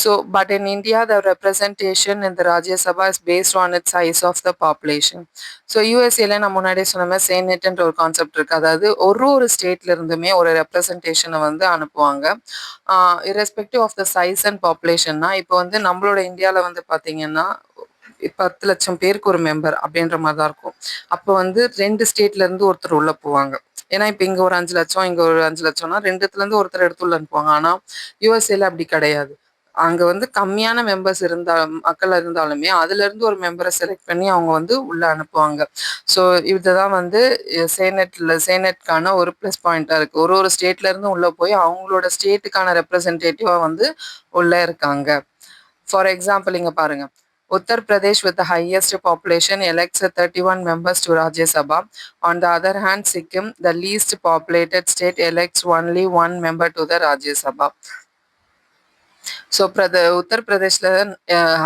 So, but in India, the representation in the Rajya Sabha is based on its size of the population. So யூஎஸ்ஏல நான் முன்னாடியே சொன்ன மாதிரி சேனேட்ன்ற ஒரு கான்செப்ட் இருக்கு. அதாவது ஒரு ஸ்டேட்ல இருந்துமே ஒரு ரெப்ரசன்டேஷனை வந்து அனுப்புவாங்க. Irrespective of the size and பாப்புலேஷன்னா, இப்போ வந்து நம்மளோட இந்தியாவில் வந்து பார்த்தீங்கன்னா 10 லட்சம் பேருக்கு ஒரு மெம்பர் அப்படின்ற மாதிரி தான் இருக்கும். அப்போ வந்து 2 ஸ்டேட்ல இருந்து ஒருத்தர் உள்ள போவாங்க. ஏன்னா இப்போ இங்கே ஒரு 5 லட்சம், இங்கே ஒரு 5 லட்சம்னா 2த்துலேருந்து ஒருத்தர் எடுத்து உள்ள அனுப்புவாங்க. ஆனால் யூஎஸ்ஏல அப்படி கிடையாது. அங்கே வந்து கம்மியான மெம்பர்ஸ் மக்கள் இருந்தாலுமே அதுலேருந்து ஒரு மெம்பரை செலக்ட் பண்ணி அவங்க வந்து உள்ள அனுப்புவாங்க. ஸோ இதுதான் வந்து சேனட்கான ஒரு ப்ளஸ் பாயிண்டாக இருக்குது. ஒரு ஸ்டேட்ல இருந்து உள்ளே போய் அவங்களோட ஸ்டேட்டுக்கான ரெப்ரசன்டேட்டிவாக வந்து உள்ளே இருக்காங்க. ஃபார் எக்ஸாம்பிள் இங்கே பாருங்க, Uttar Pradesh with the highest population elects 31 members to Rajya Sabha. On the other hand, Sikkim, the least populated state, elects only 1 member to the Rajya Sabha. So Uttar பிரதேஷ்ல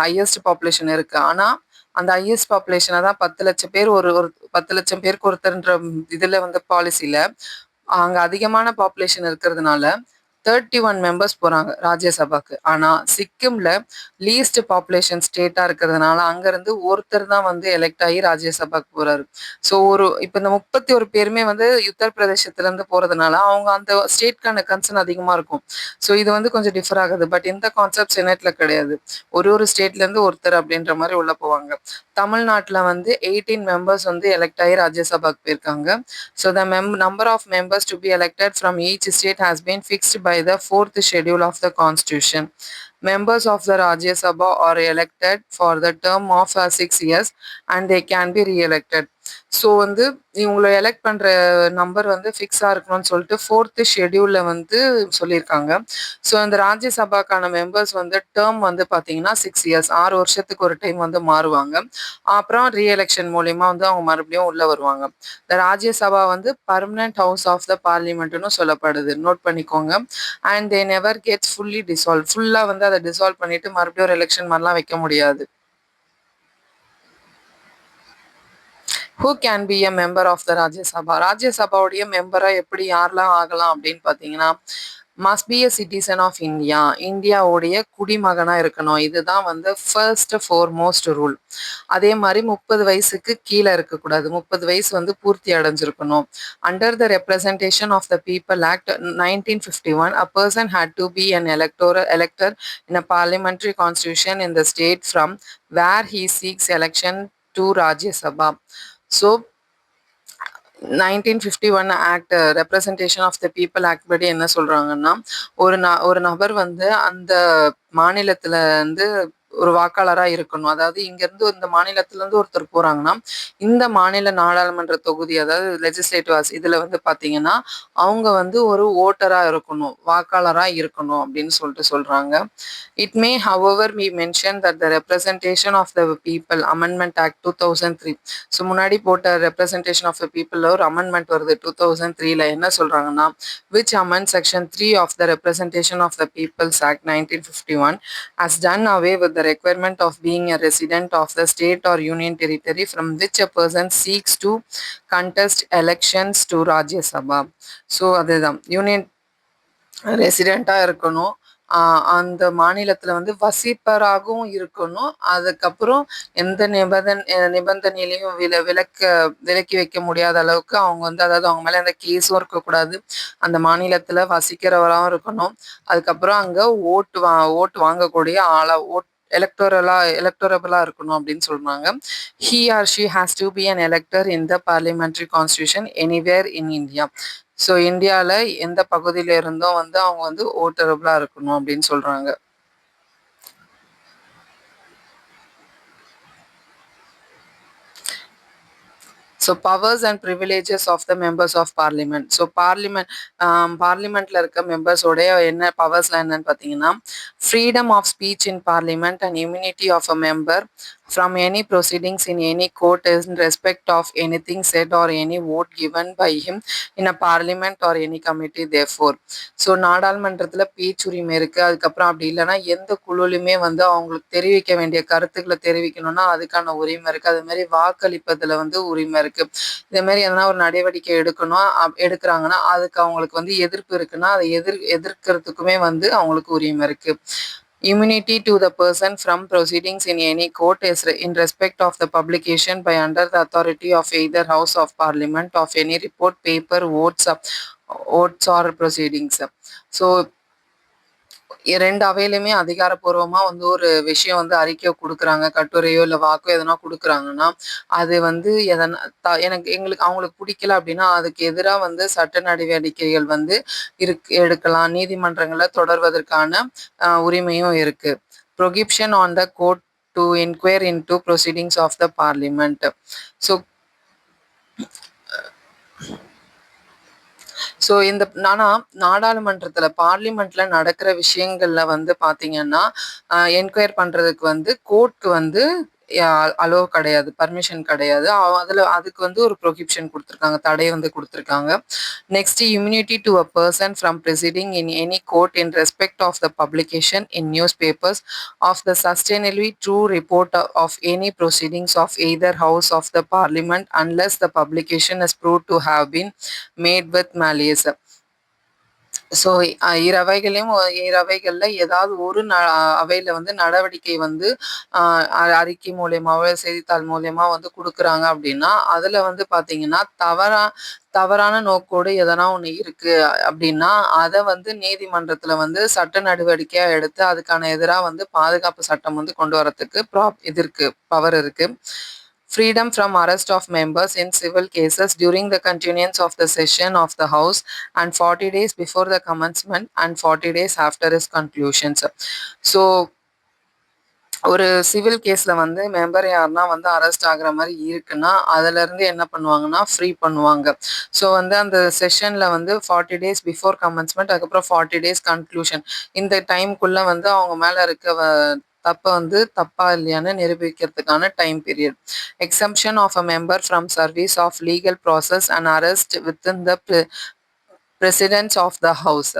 ஹையஸ்ட் பாப்புலேஷன் இருக்கு. ஆனால் அந்த ஹையஸ்ட் பாப்புலேஷனை தான் 10 லட்சம் பேர் ஒரு 10 லட்சம் பேருக்கு ஒருத்தர்ன்ற இதில் வந்து பாலிசியில் அங்கே அதிகமான பாப்புலேஷன் இருக்கிறதுனால 31 மெம்பர்ஸ் போகிறாங்க ராஜ்யசபாக்கு. ஆனால் சிக்கிமில் லீஸ்ட் பாப்புலேஷன் ஸ்டேட்டாக இருக்கிறதுனால அங்கேருந்து ஒருத்தர் தான் வந்து எலெக்ட் ஆகி ராஜ்யசபாக்கு போகிறாரு. ஸோ இப்போ இந்த 31 பேருமே வந்து உத்தர் பிரதேசத்துலேருந்து போகிறதுனால அவங்க அந்த ஸ்டேட்கான கன்சர்ன் அதிகமாக இருக்கும். ஸோ இது வந்து கொஞ்சம் டிஃபர் ஆகுது. பட் இந்த கான்செப்ட் செனட்ல கிடையாது. ஒரு ஸ்டேட்லேருந்து ஒருத்தர் அப்படின்ற மாதிரி உள்ள போவாங்க. தமிழ்நாட்டில் வந்து 18 மெம்பர்ஸ் வந்து எலெக்ட் ஆகி ராஜ்யசபாக்கு போயிருக்காங்க. So the number of members to be elected from each state has been fixed by the 4th schedule of the Constitution. Members of the Rajya Sabha are elected for the term of 6 years and they can be re-elected. So வந்து இவங்களை எலெக்ட் பண்ணுற நம்பர் வந்து ஃபிக்ஸாக இருக்கணும்னு சொல்லிட்டு 4th ஷெடியூலில் வந்து சொல்லியிருக்காங்க. ஸோ இந்த ராஜ்யசபாக்கான மெம்பர்ஸ் வந்து டேர்ம் வந்து பார்த்தீங்கன்னா 6 இயர்ஸ், 6 வருஷத்துக்கு ஒரு டைம் வந்து மாறுவாங்க. அப்புறம் ரீஎலெக்ஷன் மூலியமாக வந்து அவங்க மறுபடியும் உள்ளே வருவாங்க. இந்த ராஜ்யசபா வந்து பர்மனன்ட் ஹவுஸ் ஆஃப் த பார்லிமெண்ட்னு சொல்லப்படுது, நோட் பண்ணிக்கோங்க. And they never gets fully dissolve, ஃபுல்லாக வந்து அதை டிசால்வ் பண்ணிட்டு மறுபடியும் ஒரு எலெக்ஷன் மாதிரிலாம் வைக்க முடியாது. Who can be a member of த ராஜ்யசபா? ராஜ்யசபாவுடைய மெம்பராக எப்படி யாரெல்லாம் ஆகலாம் அப்படின்னு பார்த்தீங்கன்னா, must be a citizen of India. இந்தியாவுடைய குடிமகனா இருக்கணும். இதுதான் வந்து ஃபர்ஸ்ட் ஃபோர்மோஸ்ட் ரூல். அதே மாரி 30 வயசுக்கு கீழ இருக்கக்கூடாது. 30 வயசு வந்து பூர்த்தி அடைஞ்சிருக்கணும். Under the representation of the people act 1951, a person had to be an elector in a parliamentary constitution in the state from where he seeks election to Rajya Sabha. So 1951 act representation of the people act படி என்ன சொல்றாங்கன்னா, ஒரு நபர் வந்து அந்த மாநிலத்துல இருந்து ஒரு வாக்காளரா இருக்கணும். அதாவது இங்கேருந்து இந்த மாநிலத்திலேருந்து ஒருத்தர் போறாங்கன்னா, இந்த மாநில நாடாளுமன்ற தொகுதி அதாவது லெஜிஸ்லேட்டிவ் இதுல வந்து பார்த்தீங்கன்னா, அவங்க வந்து ஒரு வோட்டரா இருக்கணும், வாக்காளரா இருக்கணும் அப்படின்னு சொல்றாங்க. It may however we mention that the representation of the people amendment act 2003. So முன்னாடி போட்ட ரெப்ரசன்டேஷன் ஆஃப் த பீப்புளில் ஒரு அமெண்ட்மெண்ட் வருது 2003ல. என்ன சொல்றாங்கன்னா, which amends section 3 of the representation of the people's act 1951 has done away with the requirement of being a resident of the state or union territory from which a person seeks to contest elections to Rajya Sabha. So அதுதான் யூனியன் ரெசிடெண்ட்டாக இருக்கணும், அந்த மாநிலத்தில் வந்து வசிப்பராகவும் இருக்கணும். அதுக்கப்புறம் எந்த நிபந்தனையிலையும் விலக்கி வைக்க முடியாத அளவுக்கு அவங்க வந்து அதாவது அவங்க மேலே எந்த கேஸும் இருக்கக்கூடாது, அந்த மாநிலத்தில் வசிக்கிறவராகவும் இருக்கணும். அதுக்கப்புறம் அங்கே ஓட்டு வாங்கக்கூடிய எலக்டோரபிளா இருக்கணும் அப்படின்னு சொல்றாங்க. He or she has to be an elector in the parliamentary constitution anywhere in India. So இந்தியாவில் எந்த பகுதியில இருந்தும் வந்து அவங்க வந்து ஓட்டரபிளா இருக்கணும் அப்படின்னு சொல்றாங்க. So powers and privileges of the members of parliament. So பார்லிமெண்ட்ல இருக்க மெம்பர்ஸோடைய என்ன பவர்ஸ்லாம் என்னன்னு பார்த்தீங்கன்னா, freedom of speech in parliament and immunity of a member from any proceedings in any court in respect of anything said or any vote given by him in a parliament or any committee therefore. So நாடாளுமன்றத்தில் பேச்சுரிமை இருக்குது. அதுக்கப்புறம் அப்படி இல்லைன்னா எந்த குழுலையுமே வந்து அவங்களுக்கு தெரிவிக்க வேண்டிய கருத்துக்களை தெரிவிக்கணும்னா அதுக்கான உரிமை இருக்குது. அது மாதிரி வாக்களிப்பதில் வந்து உரிமை இருக்குது. இதே மாதிரி எதனா ஒரு நடவடிக்கை எடுக்கிறாங்கன்னா அதுக்கு அவங்களுக்கு வந்து எதிர்ப்பு இருக்குன்னா அதை எதிர்க்கிறதுக்குமே வந்து அவங்களுக்கு உரிமை இருக்குது. Immunity to the person from proceedings in any court is in respect of the publication by under the authority of either House of Parliament of any report, paper, votes or proceedings. So இரண்டு அவையிலுமே அதிகாரப்பூர்வமா வந்து ஒரு விஷயம் வந்து அறிக்கை கொடுக்குறாங்க, கட்டுரையோ இல்லை வாக்கோ எதனா கொடுக்குறாங்கன்னா அது வந்து எங்களுக்கு அவங்களுக்கு பிடிக்கல அப்படின்னா அதுக்கு எதிராக வந்து சட்ட நடவடிக்கைகள் வந்து எடுக்கலாம். நீதிமன்றங்களை தொடர்வதற்கான உரிமையும் இருக்கு. Prohibition on the court to inquire into proceedings of the parliament. So இந்த நாடாளுமன்றத்தில் பார்லிமெண்ட்ல நடக்கிற விஷயங்கள்ல வந்து பார்த்தீங்கன்னா என்கொயர் பண்றதுக்கு வந்து கோர்ட்க்கு வந்து அலோ கிடையாது, பர்மிஷன் கிடையாது. அதுக்கு வந்து ஒரு ப்ரொஹிபிஷன் கொடுத்துருக்காங்க, தடை வந்து கொடுத்துருக்காங்க. Next, immunity to a person from presiding in any court in respect of the publication in news papers of the substantially true report of any proceedings of either house of the parliament unless the publication is prove to have been made with malice. So இரவைகளில் ஏதாவது ஒரு அவையில் வந்து நடவடிக்கை வந்து அறிக்கை மூலியமாவோ செய்தித்தாள் மூலியமா வந்து கொடுக்குறாங்க அப்படின்னா அதில் வந்து பார்த்தீங்கன்னா தவறான நோக்கோடு எதனா ஒன்று இருக்கு அப்படின்னா அதை வந்து நீதிமன்றத்தில் வந்து சட்ட நடவடிக்கையாக எடுத்து அதுக்கான எதிராக வந்து பாதுகாப்பு சட்டம் வந்து கொண்டு வரத்துக்கு இது இருக்கு, பவர் இருக்கு. Freedom from arrest of members in civil cases during the continuance of the session of the House and 40 days before the commencement and 40 days after its conclusions. So ஒரு சிவில் கேஸ்ல வந்து மெம்பர் யாருன்னா வந்து அரெஸ்ட் ஆகுற மாதிரி இருக்குன்னா அதுல இருந்து என்ன பண்ணுவாங்கன்னா ஃப்ரீ பண்ணுவாங்க. ஸோ வந்து அந்த செஷன்ல வந்து 40 days பிஃபோர் கமென்ஸ்மெண்ட், அதுக்கப்புறம் 40 days கன்க்ளூஷன், இந்த டைம்குள்ள வந்து அவங்க மேல இருக்க தப்பை வந்து தப்பா இல்லையான்னு நிரூபிக்கிறதுக்கான time period. Exemption of a member from service of legal process and arrest within the precincts of the house.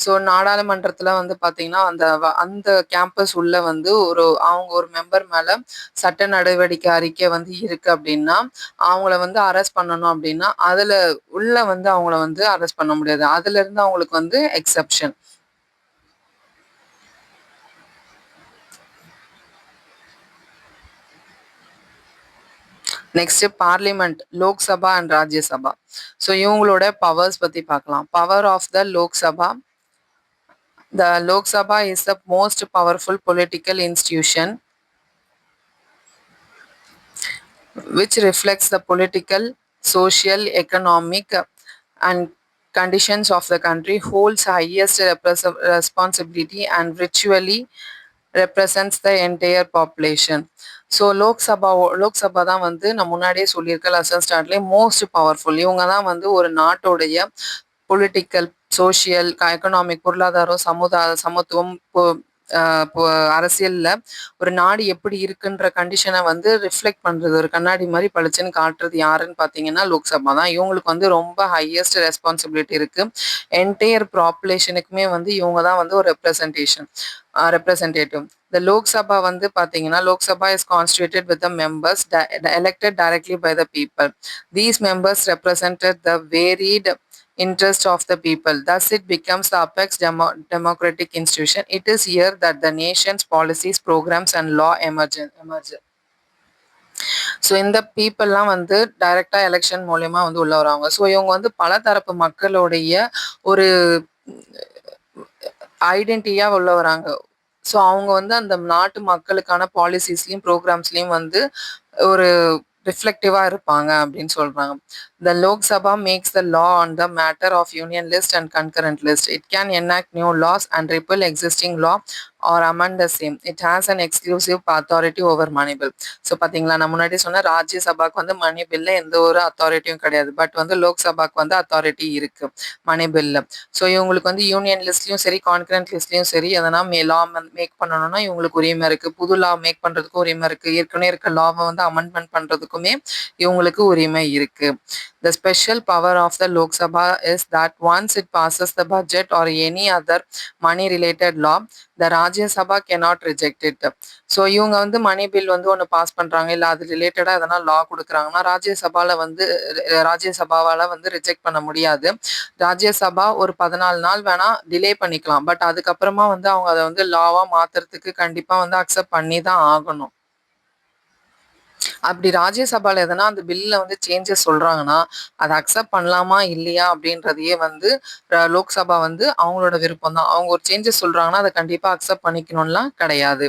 So நாடாளுமன்றத்துல வந்து பார்த்தீங்கன்னா, அந்த கேம்பஸ் உள்ள வந்து அவங்க ஒரு மெம்பர் மேல சட்ட நடவடிக்கை அறிக்கை வந்து இருக்கு அப்டின்னா, அவங்கள வந்து அரெஸ்ட் பண்ணணும் அப்டின்னா, அதுல உள்ள வந்து அவங்கள வந்து அரெஸ்ட் பண்ண முடியாது. அதுலருந்து அவங்களுக்கு வந்து exception. Next parliament, Lok Sabha and Rajya Sabha. So இவங்களோட பவர்ஸ் பத்தி பார்க்கலாம். Power of the Lok Sabha. The Lok Sabha is the most powerful political institution which reflects the political, social, economic, and conditions of the country, holds highest responsibility, and virtually represents the entire population. So Lok Sabha தான் வந்து நான் முன்னாடியே சொல்லியிருக்கேன் லெசன் ஸ்டார்ட்லேயே மோஸ்ட் பவர்ஃபுல். இவங்க தான் வந்து ஒரு நாட்டோடைய பொலிட்டிக்கல், சோஷியல், எக்கனாமிக், பொருளாதாரம், சமத்துவம், அரசியல்ல ஒரு நாடு எப்படி இருக்குன்ற கண்டிஷனை வந்து ரிஃப்ளெக்ட் பண்றது, ஒரு கண்ணாடி மாதிரி பளிச்சுன்னு காட்டுறது யாருன்னு பார்த்தீங்கன்னா லோக்சபா தான். இவங்களுக்கு வந்து ரொம்ப ஹையஸ்ட் ரெஸ்பான்சிபிலிட்டி இருக்கு. என்டையர் பாப்புலேஷனுக்குமே வந்து இவங்க தான் வந்து ஒரு ரெப்ரசன்டேட்டிவ். The Lok Sabha வந்து பார்த்தீங்கன்னா, Lok Sabha is constituted with the members elected directly by the people. These members represented the varied interest of the people. Thus, it becomes the apex democratic institution. It is here that the nation's policies, programs, and law emerge. So இந்த பீப்புளெலாம் வந்து டைரக்டா எலெக்ஷன் மூலயமா வந்து உள்ள வராங்க. ஸோ இவங்க வந்து பல தரப்பு மக்களுடைய ஒரு ஐடென்டிட்டியா உள்ள வராங்க. ஸோ அவங்க வந்து அந்த நாட்டு மக்களுக்கான பாலிசிஸ்லயும், ப்ரோக்ராம்ஸ்லயும் வந்து ஒரு ரிஃப்ளெக்டிவா இருப்பாங்க அப்படின்னு சொல்றாங்க. The Lok Sabha makes the law on the matter of union list and concurrent list. It can enact new laws and repeal existing law or amend the same. It has an exclusive authority over money bill. So பார்த்தீங்களா, நான் முன்னாடி சொன்ன ராஜ்யசபாக்கு வந்து மணி பில்ல எந்த ஒரு அத்தாரிட்டியும் கிடையாது. பட் வந்து லோக்சபாக்கு வந்து அத்தாரிட்டி இருக்கு மணி பில்ல. ஸோ இவங்களுக்கு வந்து யூனியன் லிஸ்ட்லயும் சரி, கான்கரண்ட் லிஸ்ட்லயும் சரி, எதனா லா மேக் பண்ணணும்னா இவங்களுக்கு உரிமை இருக்கு. புது லா மேக் பண்றதுக்கு உரிமை இருக்கு. ஏற்கனவே இருக்க லாவை வந்து அமெண்ட்மெண்ட் பண்றதுக்குமே இவங்களுக்கு உரிமை இருக்கு. The special power of the Lok Sabha is that once it passes the budget or any other money related law, the Rajya Sabha cannot reject it. So இவங்க வந்து மணி பில் வந்து ஒன்று பாஸ் பண்றாங்க, இல்லை அது ரிலேட்டடா எதனா லா கொடுக்குறாங்கன்னா ராஜ்யசபாவால வந்து ரிஜெக்ட் பண்ண முடியாது. ராஜ்யசபா ஒரு 14 நாள் வேணா டிலே பண்ணிக்கலாம். பட் அதுக்கப்புறமா வந்து அவங்க அதை வந்து லாவா மாத்துறதுக்கு கண்டிப்பா வந்து அக்செப்ட் பண்ணி தான் ஆகணும். அப்படி ராஜ்யசபால எதனா அந்த பில்ல வந்து சேஞ்சஸ் சொல்றாங்கன்னா, அதை அக்செப்ட் பண்ணலாமா இல்லையா அப்படின்றதையே வந்து லோக்சபா வந்து அவங்களோட விருப்பம் தான். அவங்க ஒரு சேஞ்சஸ் சொல்றாங்கன்னா அதை கண்டிப்பா அக்செப்ட் பண்ணிக்கணும்லாம் கிடையாது.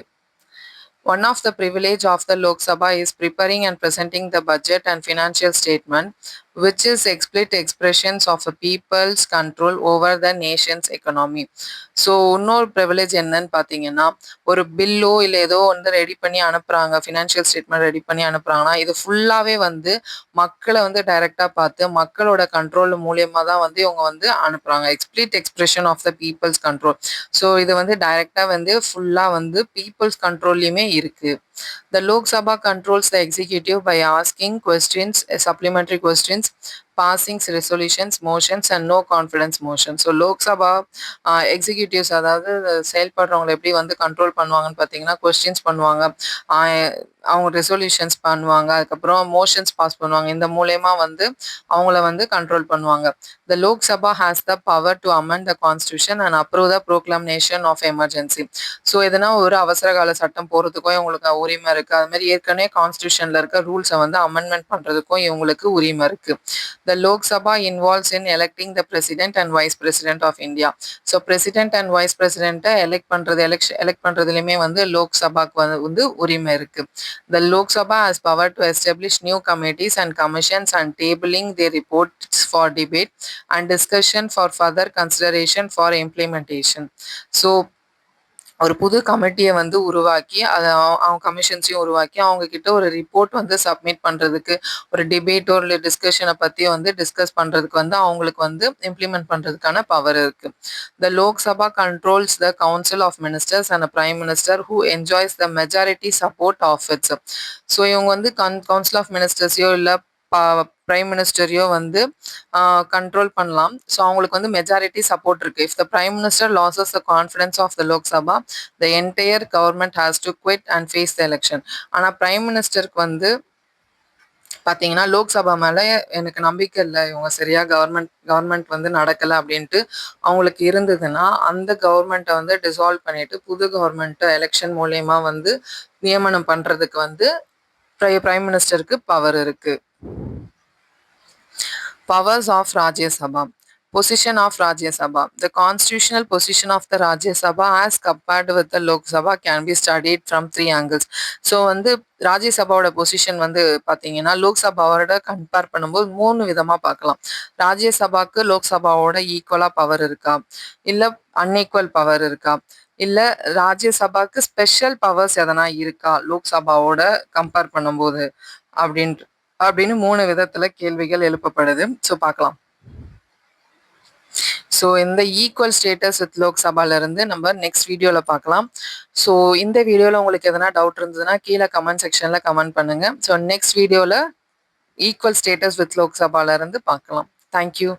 One of the privilege of the Lok Sabha is preparing and presenting the budget and financial statement, which is explicit expressions of a people's control over the nation's economy. So இன்னொரு ப்ரிவிலேஜ் என்னன்னு பார்த்தீங்கன்னா, ஒரு பில்லோ இல்லை ஏதோ வந்து ரெடி பண்ணி அனுப்புறாங்க, ஃபினான்ஷியல் ஸ்டேட்மெண்ட் ரெடி பண்ணி அனுப்புறாங்கன்னா, இது ஃபுல்லாகவே வந்து மக்களை வந்து டைரெக்டாக பார்த்து மக்களோட கண்ட்ரோல் மூலியமாக தான் வந்து இவங்க வந்து அனுப்புறாங்க. Explicit expression of the people's control. So இது வந்து டைரெக்டாக வந்து ஃபுல்லாக வந்து பீப்புள்ஸ் கண்ட்ரோல்லையுமே இருக்கு. The Lok Sabha controls the executive by asking questions, supplementary questions, passing resolutions, motions, and no confidence motion. So Lok Sabha executives, அதாவது செயல்படுறவங்களை எப்படி வந்து கண்ட்ரோல் பண்ணுவாங்கன்னு பார்த்தீங்கன்னா, கொஸ்டின்ஸ் பண்ணுவாங்க, அவங்க ரெசல்யூஷன்ஸ் பண்ணுவாங்க, அதுக்கப்புறம் மோஷன்ஸ் பாஸ் பண்ணுவாங்க. இந்த மூலயமா வந்து அவங்கள வந்து கண்ட்ரோல் பண்ணுவாங்க. The Lok Sabha has the power to amend the constitution and approve the proclamation of emergency. So எதனா ஒரு அவசர கால சட்டம் போறதுக்கும் இவங்களுக்கு உரிமை இருக்கு. அது மாதிரி ஏற்கனவே கான்ஸ்டியூஷன்ல இருக்க ரூல்ஸை வந்து அமெண்ட்மெண்ட் பண்றதுக்கும் இவங்களுக்கு உரிமை இருக்கு. The Lok Sabha involves in electing the president and vice president of India. So president and vice பிரசிடென்ட்டை எலெக்ட் பண்றதுலையுமே வந்து லோக்சபாக்கு வந்து உரிமை இருக்கு. The Lok Sabha has power to establish new committees and commissions and tabling their reports for debate and discussion for further consideration for implementation. So ஒரு புது கமிட்டியை வந்து உருவாக்கி, அதை அவங்க கமிஷன்ஸையும் உருவாக்கி அவங்க கிட்ட ஒரு ரிப்போர்ட் வந்து சப்மிட் பண்றதுக்கு, ஒரு டிபேட்டோ இல்லை டிஸ்கஷனை பற்றியோ வந்து டிஸ்கஸ் பண்றதுக்கு வந்து அவங்களுக்கு வந்து இம்ப்ளிமெண்ட் பண்றதுக்கான பவர் இருக்கு. The Lok Sabha controls the Council of Ministers and a Prime Minister who enjoys the majority support of its. So இவங்க வந்து கவுன்சில் ஆஃப் மினிஸ்டர்ஸையோ இல்லை பிரைம் மினிஸ்டரையோ வந்து கண்ட்ரோல் பண்ணலாம். ஸோ அவங்களுக்கு வந்து மெஜாரிட்டி சப்போர்ட் இருக்கு. If the prime minister loses the confidence of the Lok Sabha, the entire government has to quit and face the election. ஆனால் பிரைம் மினிஸ்டருக்கு வந்து பார்த்தீங்கன்னா லோக்சபா மேலே எனக்கு நம்பிக்கை இல்லை, இவங்க சரியா கவர்மெண்ட் வந்து நடக்கலை அப்படின்ட்டு அவங்களுக்கு இருந்ததுன்னா அந்த கவர்மெண்ட்டை வந்து டிசால்வ் பண்ணிட்டு புது கவர்மெண்ட்டை எலெக்ஷன் மூலயமா வந்து நியமனம் பண்ணுறதுக்கு வந்து பிரைம் மினிஸ்டருக்கு பவர் இருக்கு. Powers of Rajya Sabha. Position of Rajya Sabha. The constitutional position of the Rajya Sabha as compared with the Lok Sabha can be studied from 3 angles. So வந்து ராஜ்ய சபாவோட பொசிஷன் வந்து பார்த்தீங்கன்னா லோக்சபாவோட கம்பேர் பண்ணும்போது 3 விதமாக பார்க்கலாம். ராஜ்யசபாக்கு லோக்சபாவோட ஈக்குவலாக பவர் இருக்கா, இல்லை அன்ஈக்குவல் பவர் இருக்கா, இல்லை ராஜ்யசபாக்கு ஸ்பெஷல் பவர்ஸ் எதனா இருக்கா லோக்சபாவோட கம்பேர் பண்ணும்போது அப்படின்னு 3 விதத்துல கேள்விகள் எழுப்பப்படுது. ஸோ பார்க்கலாம். ஸோ இந்த ஈக்குவல் ஸ்டேட்டஸ் வித் லோக்சபால இருந்து நம்ம நெக்ஸ்ட் வீடியோல பார்க்கலாம். ஸோ இந்த வீடியோல உங்களுக்கு எதனா டவுட் இருந்ததுன்னா கீழே கமெண்ட் செக்ஷன்ல கமெண்ட் பண்ணுங்க. ஸோ நெக்ஸ்ட் வீடியோல ஈக்குவல் ஸ்டேட்டஸ் வித் லோக்சபால இருந்து பார்க்கலாம். தேங்க்யூ.